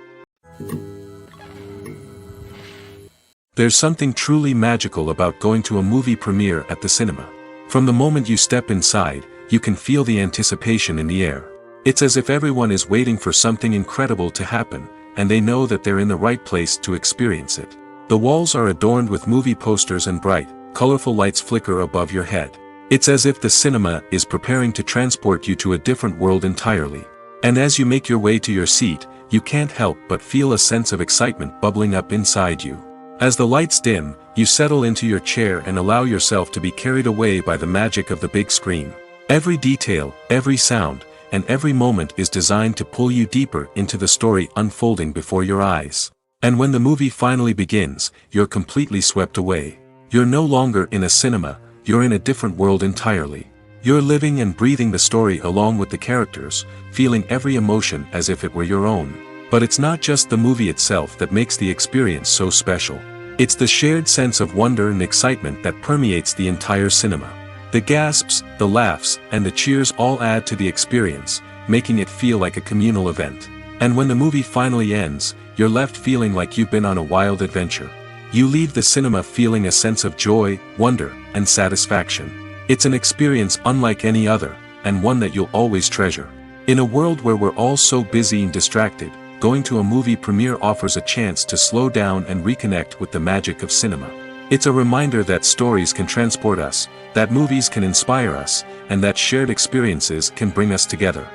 There's something truly magical about going to a movie premiere at the cinema. From the moment you step inside, you can feel the anticipation in the air. It's as if everyone is waiting for something incredible to happen, and they know that they're in the right place to experience it. The walls are adorned with movie posters and bright, colorful lights flicker above your head. It's as if the cinema is preparing to transport you to a different world entirely. And as you make your way to your seat, you can't help but feel a sense of excitement bubbling up inside you. As the lights dim, you settle into your chair and allow yourself to be carried away by the magic of the big screen. Every detail, every sound, and every moment is designed to pull you deeper into the story unfolding before your eyes. And when the movie finally begins, you're completely swept away. You're no longer in a cinema, you're in a different world entirely. You're living and breathing the story along with the characters, feeling every emotion as if it were your own. But it's not just the movie itself that makes the experience so special. It's the shared sense of wonder and excitement that permeates the entire cinema. The gasps, the laughs, and the cheers all add to the experience, making it feel like a communal event. And when the movie finally ends, you're left feeling like you've been on a wild adventure. You leave the cinema feeling a sense of joy, wonder, and satisfaction. It's an experience unlike any other, and one that you'll always treasure. In a world where we're all so busy and distracted, going to a movie premiere offers a chance to slow down and reconnect with the magic of cinema. It's a reminder that stories can transport us, that movies can inspire us, and that shared experiences can bring us together.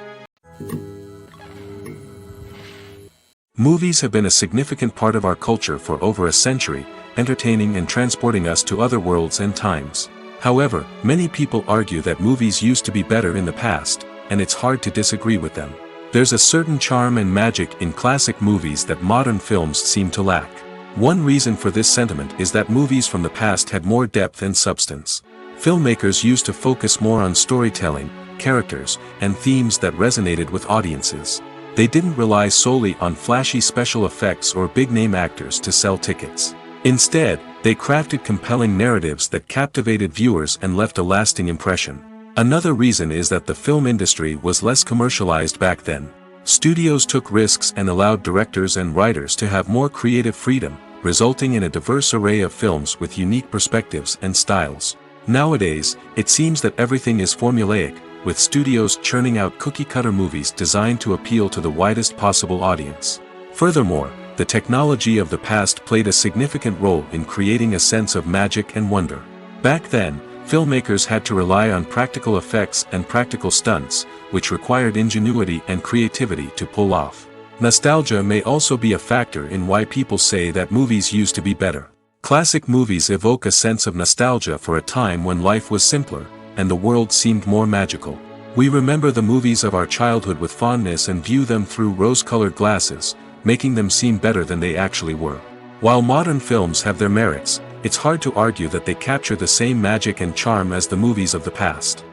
Movies have been a significant part of our culture for over a century, entertaining and transporting us to other worlds and times. However, many people argue that movies used to be better in the past, and it's hard to disagree with them. There's a certain charm and magic in classic movies that modern films seem to lack. One reason for this sentiment is that movies from the past had more depth and substance. Filmmakers used to focus more on storytelling, characters, and themes that resonated with audiences. They didn't rely solely on flashy special effects or big-name actors to sell tickets. Instead, they crafted compelling narratives that captivated viewers and left a lasting impression. Another reason is that the film industry was less commercialized back then. Studios took risks and allowed directors and writers to have more creative freedom, resulting in a diverse array of films with unique perspectives and styles. Nowadays, it seems that everything is formulaic, with studios churning out cookie-cutter movies designed to appeal to the widest possible audience. Furthermore, the technology of the past played a significant role in creating a sense of magic and wonder. Back then, filmmakers had to rely on practical effects and practical stunts, which required ingenuity and creativity to pull off. Nostalgia may also be a factor in why people say that movies used to be better. Classic movies evoke a sense of nostalgia for a time when life was simpler, and the world seemed more magical. We remember the movies of our childhood with fondness and view them through rose-colored glasses, making them seem better than they actually were. While modern films have their merits, it's hard to argue that they capture the same magic and charm as the movies of the past.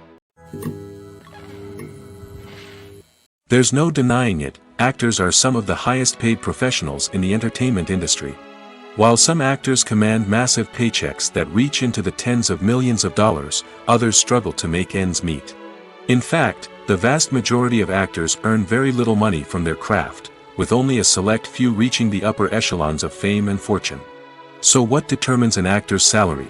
There's no denying it, actors are some of the highest-paid professionals in the entertainment industry. While some actors command massive paychecks that reach into the tens of millions of dollars, others struggle to make ends meet. In fact, the vast majority of actors earn very little money from their craft, with only a select few reaching the upper echelons of fame and fortune. So what determines an actor's salary?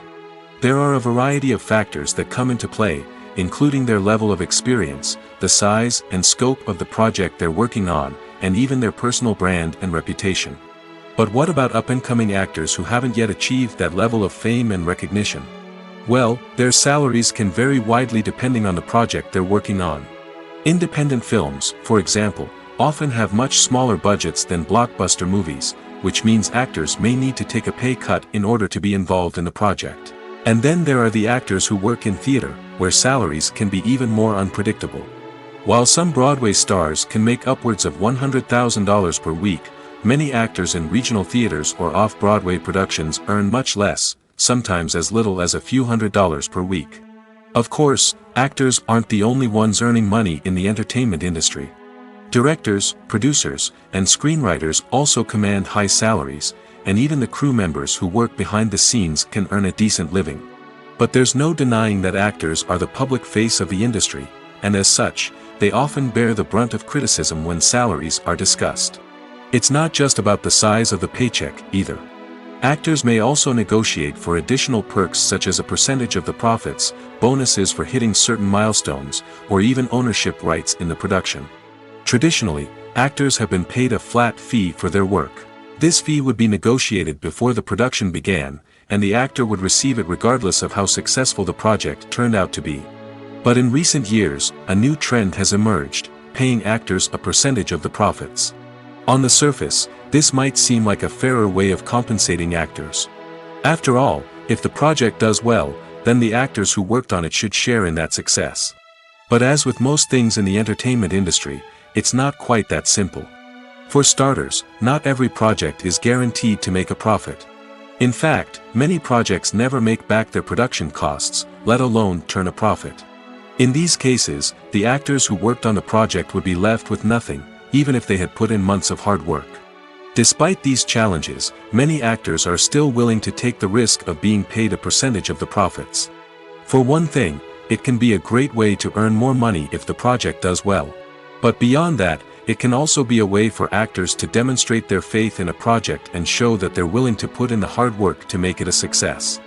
There are a variety of factors that come into play, including their level of experience, the size and scope of the project they're working on, and even their personal brand and reputation. But what about up-and-coming actors who haven't yet achieved that level of fame and recognition? Well, their salaries can vary widely depending on the project they're working on. Independent films, for example, often have much smaller budgets than blockbuster movies, which means actors may need to take a pay cut in order to be involved in the project. And then there are the actors who work in theater, where salaries can be even more unpredictable. While some Broadway stars can make upwards of $100,000 per week, many actors in regional theaters or off-Broadway productions earn much less, sometimes as little as a few $100s per week. Of course, actors aren't the only ones earning money in the entertainment industry. Directors, producers, and screenwriters also command high salaries, and even the crew members who work behind the scenes can earn a decent living. But there's no denying that actors are the public face of the industry, and as such, they often bear the brunt of criticism when salaries are discussed. It's not just about the size of the paycheck, either. Actors may also negotiate for additional perks such as a percentage of the profits, bonuses for hitting certain milestones, or even ownership rights in the production. Traditionally, actors have been paid a flat fee for their work. This fee would be negotiated before the production began, and the actor would receive it regardless of how successful the project turned out to be. But in recent years, a new trend has emerged, paying actors a percentage of the profits. On the surface, this might seem like a fairer way of compensating actors. After all, if the project does well, then the actors who worked on it should share in that success. But as with most things in the entertainment industry, it's not quite that simple. For starters, not every project is guaranteed to make a profit. In fact, many projects never make back their production costs, let alone turn a profit. In these cases, the actors who worked on the project would be left with nothing, even if they had put in months of hard work. Despite these challenges, many actors are still willing to take the risk of being paid a percentage of the profits. For one thing, it can be a great way to earn more money if the project does well. But beyond that, it can also be a way for actors to demonstrate their faith in a project and show that they're willing to put in the hard work to make it a success.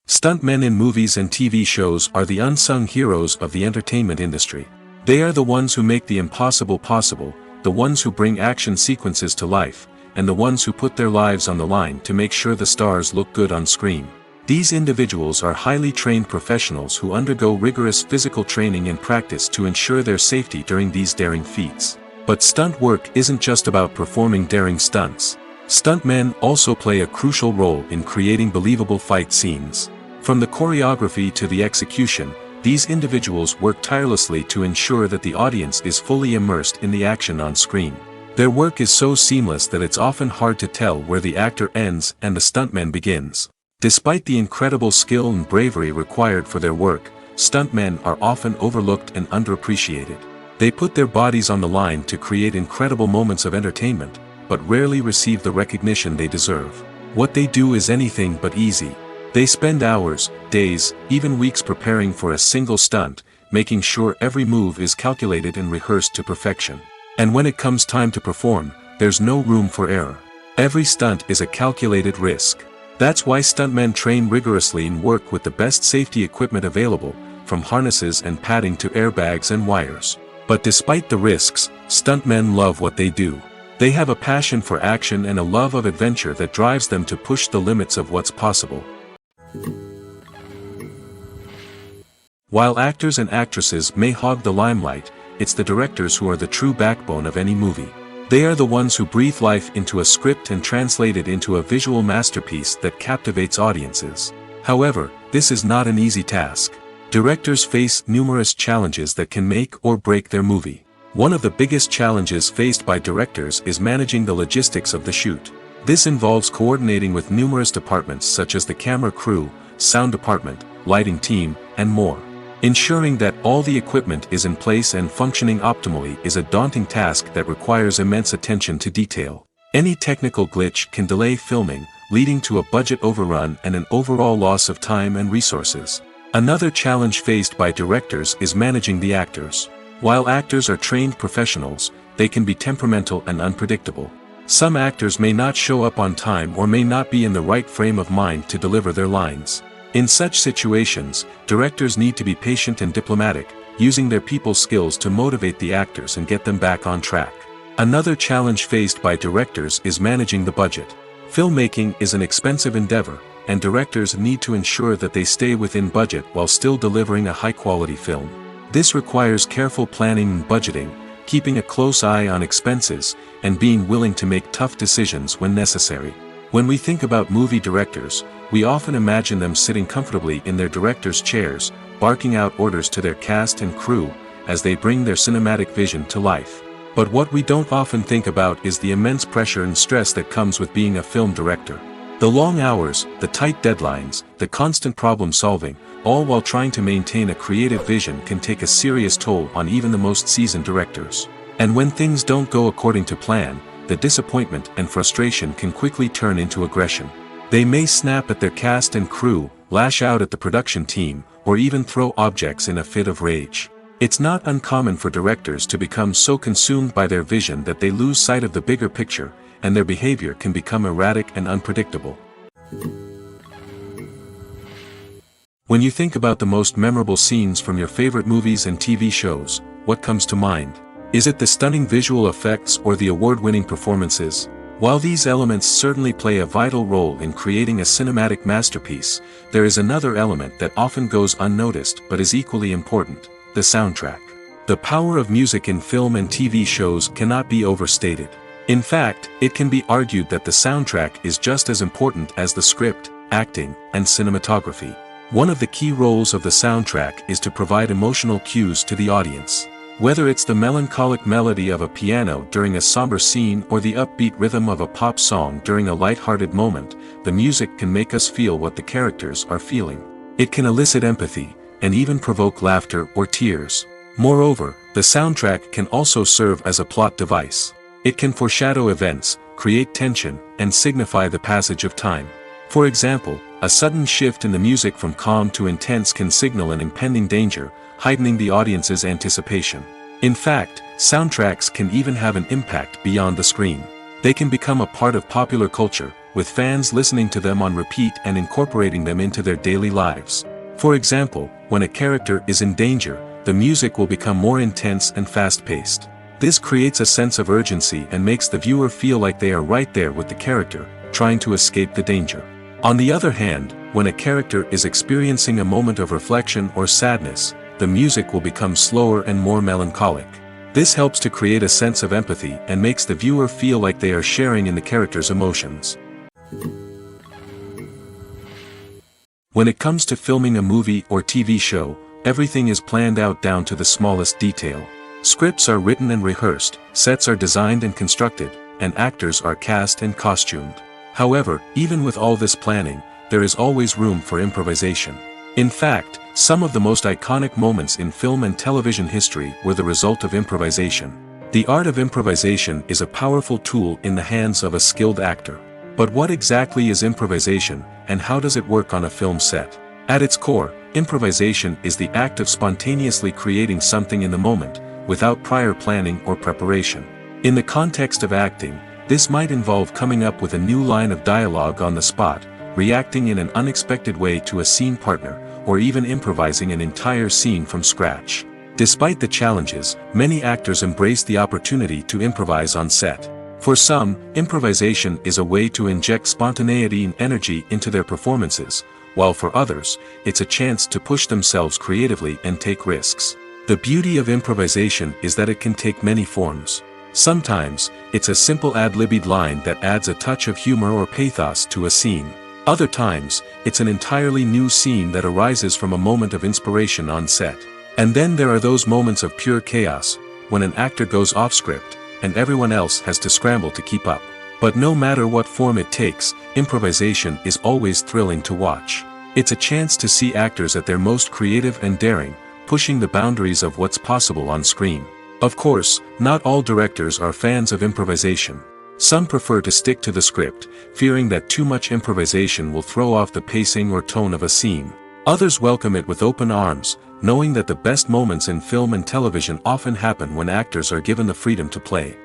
Stuntmen in movies and TV shows are the unsung heroes of the entertainment industry. They are the ones who make the impossible possible, the ones who bring action sequences to life, and the ones who put their lives on the line to make sure the stars look good on screen. These individuals are highly trained professionals who undergo rigorous physical training and practice to ensure their safety during these daring feats. But stunt work isn't just about performing daring stunts. Stuntmen also play a crucial role in creating believable fight scenes. From the choreography to the execution, these individuals work tirelessly to ensure that the audience is fully immersed in the action on screen. Their work is so seamless that it's often hard to tell where the actor ends and the stuntman begins. Despite the incredible skill and bravery required for their work, stuntmen are often overlooked and underappreciated. They put their bodies on the line to create incredible moments of entertainment, but rarely receive the recognition they deserve. What they do is anything but easy. They spend hours, days, even weeks preparing for a single stunt, making sure every move is calculated and rehearsed to perfection. And when it comes time to perform, there's no room for error. Every stunt is a calculated risk. That's why stuntmen train rigorously and work with the best safety equipment available, from harnesses and padding to airbags and wires. But despite the risks, stuntmen love what they do. They have a passion for action and a love of adventure that drives them to push the limits of what's possible. While actors and actresses may hog the limelight, it's the directors who are the true backbone of any movie. They are the ones who breathe life into a script and translate it into a visual masterpiece that captivates audiences. However, this is not an easy task. Directors face numerous challenges that can make or break their movie. One of the biggest challenges faced by directors is managing the logistics of the shoot. This involves coordinating with numerous departments such as the camera crew, sound department, lighting team, and more. Ensuring that all the equipment is in place and functioning optimally is a daunting task that requires immense attention to detail. Any technical glitch can delay filming, leading to a budget overrun and an overall loss of time and resources. Another challenge faced by directors is managing the actors. While actors are trained professionals, they can be temperamental and unpredictable. Some actors may not show up on time or may not be in the right frame of mind to deliver their lines. In such situations, directors need to be patient and diplomatic, using their people skills to motivate the actors and get them back on track. Another challenge faced by directors is managing the budget. Filmmaking is an expensive endeavor, and directors need to ensure that they stay within budget while still delivering a high-quality film. This requires careful planning and budgeting, keeping a close eye on expenses, and being willing to make tough decisions when necessary. When we think about movie directors, we often imagine them sitting comfortably in their director's chairs, barking out orders to their cast and crew, as they bring their cinematic vision to life. But what we don't often think about is the immense pressure and stress that comes with being a film director. The long hours, the tight deadlines, the constant problem solving, all while trying to maintain a creative vision can take a serious toll on even the most seasoned directors. And when things don't go according to plan, the disappointment and frustration can quickly turn into aggression. They may snap at their cast and crew, lash out at the production team, or even throw objects in a fit of rage. It's not uncommon for directors to become so consumed by their vision that they lose sight of the bigger picture, and their behavior can become erratic and unpredictable. When you think about the most memorable scenes from your favorite movies and TV shows, what comes to mind? Is it the stunning visual effects or the award-winning performances? While these elements certainly play a vital role in creating a cinematic masterpiece, there is another element that often goes unnoticed but is equally important: the soundtrack. The power of music in film and TV shows cannot be overstated. In fact, it can be argued that the soundtrack is just as important as the script, acting, and cinematography. One of the key roles of the soundtrack is to provide emotional cues to the audience. Whether it's the melancholic melody of a piano during a somber scene or the upbeat rhythm of a pop song during a light-hearted moment, the music can make us feel what the characters are feeling. It can elicit empathy, and even provoke laughter or tears. Moreover, the soundtrack can also serve as a plot device. It can foreshadow events, create tension, and signify the passage of time. For example, a sudden shift in the music from calm to intense can signal an impending danger, heightening the audience's anticipation. In fact, soundtracks can even have an impact beyond the screen. They can become a part of popular culture, with fans listening to them on repeat and incorporating them into their daily lives. For example, when a character is in danger, the music will become more intense and fast-paced. This creates a sense of urgency and makes the viewer feel like they are right there with the character, trying to escape the danger. On the other hand, when a character is experiencing a moment of reflection or sadness, the music will become slower and more melancholic. This helps to create a sense of empathy and makes the viewer feel like they are sharing in the character's emotions. When it comes to filming a movie or TV show, everything is planned out down to the smallest detail. Scripts are written and rehearsed, sets are designed and constructed, and actors are cast and costumed. However, even with all this planning, there is always room for improvisation. In fact, some of the most iconic moments in film and television history were the result of improvisation. The art of improvisation is a powerful tool in the hands of a skilled actor. But what exactly is improvisation, and how does it work on a film set? At its core, improvisation is the act of spontaneously creating something in the moment, without prior planning or preparation. In the context of acting, this might involve coming up with a new line of dialogue on the spot, reacting in an unexpected way to a scene partner, or even improvising an entire scene from scratch. Despite the challenges, many actors embrace the opportunity to improvise on set. For some, improvisation is a way to inject spontaneity and energy into their performances, while for others, it's a chance to push themselves creatively and take risks. The beauty of improvisation is that it can take many forms. Sometimes, it's a simple ad-libbed line that adds a touch of humor or pathos to a scene. Other times, it's an entirely new scene that arises from a moment of inspiration on set. And then there are those moments of pure chaos, when an actor goes off script, and everyone else has to scramble to keep up. But no matter what form it takes, improvisation is always thrilling to watch. It's a chance to see actors at their most creative and daring, pushing the boundaries of what's possible on screen. Of course, not all directors are fans of improvisation. Some prefer to stick to the script, fearing that too much improvisation will throw off the pacing or tone of a scene. Others welcome it with open arms, knowing that the best moments in film and television often happen when actors are given the freedom to play.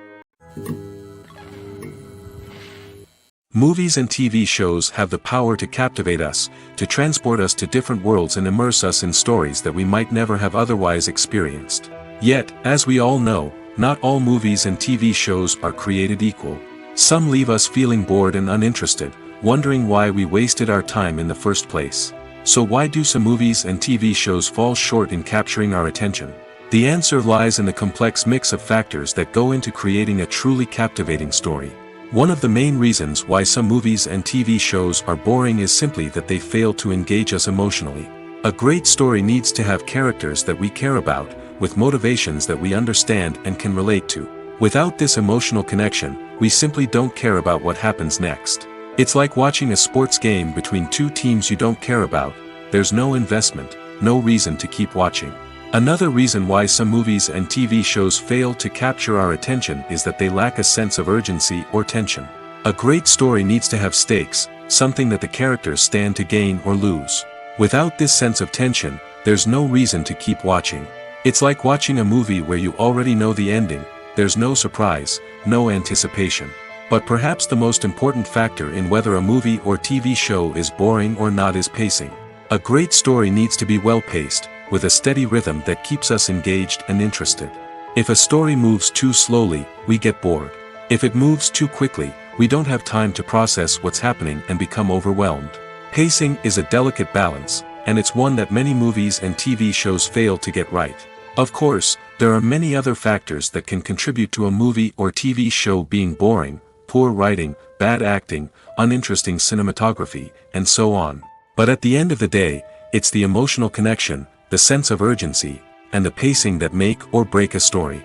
Movies and TV shows have the power to captivate us, to transport us to different worlds and immerse us in stories that we might never have otherwise experienced. Yet, as we all know, not all movies and TV shows are created equal. Some leave us feeling bored and uninterested, wondering why we wasted our time in the first place. So why do some movies and TV shows fall short in capturing our attention? The answer lies in the complex mix of factors that go into creating a truly captivating story. One of the main reasons why some movies and TV shows are boring is simply that they fail to engage us emotionally. A great story needs to have characters that we care about, with motivations that we understand and can relate to. Without this emotional connection, we simply don't care about what happens next. It's like watching a sports game between two teams you don't care about. There's no investment, no reason to keep watching. Another reason why some movies and TV shows fail to capture our attention is that they lack a sense of urgency or tension. A great story needs to have stakes, something that the characters stand to gain or lose. Without this sense of tension, there's no reason to keep watching. It's like watching a movie where you already know the ending. There's no surprise, no anticipation. But perhaps the most important factor in whether a movie or TV show is boring or not is pacing. A great story needs to be well-paced, with a steady rhythm that keeps us engaged and interested. If a story moves too slowly, we get bored. If it moves too quickly, we don't have time to process what's happening and become overwhelmed. Pacing is a delicate balance, and it's one that many movies and TV shows fail to get right. Of course, there are many other factors that can contribute to a movie or TV show being boring: poor writing, bad acting, uninteresting cinematography, and so on. But at the end of the day, it's the emotional connection, the sense of urgency, and the pacing that make or break a story.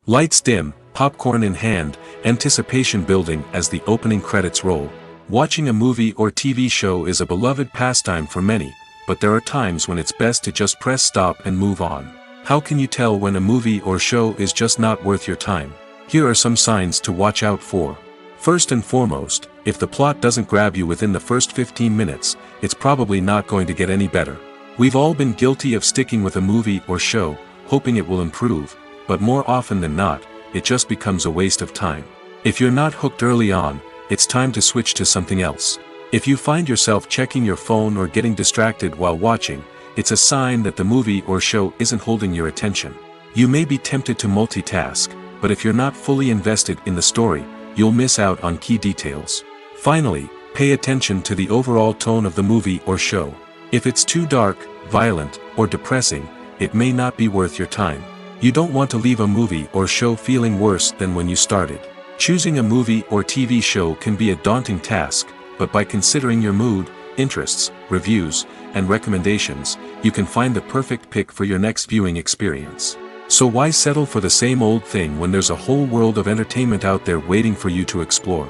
Lights dim, popcorn in hand, anticipation building as the opening credits roll. Watching a movie or TV show is a beloved pastime for many, but there are times when it's best to just press stop and move on. How can you tell when a movie or show is just not worth your time? Here are some signs to watch out for. First and foremost, if the plot doesn't grab you within the first 15 minutes, it's probably not going to get any better. We've all been guilty of sticking with a movie or show, hoping it will improve, but more often than not, it just becomes a waste of time. If you're not hooked early on, it's time to switch to something else. If you find yourself checking your phone or getting distracted while watching, it's a sign that the movie or show isn't holding your attention. You may be tempted to multitask, but if you're not fully invested in the story, you'll miss out on key details. Finally, pay attention to the overall tone of the movie or show. If it's too dark, violent, or depressing, it may not be worth your time. You don't want to leave a movie or show feeling worse than when you started. Choosing a movie or TV show can be a daunting task, but by considering your mood, interests, reviews, and recommendations, you can find the perfect pick for your next viewing experience. So why settle for the same old thing when there's a whole world of entertainment out there waiting for you to explore?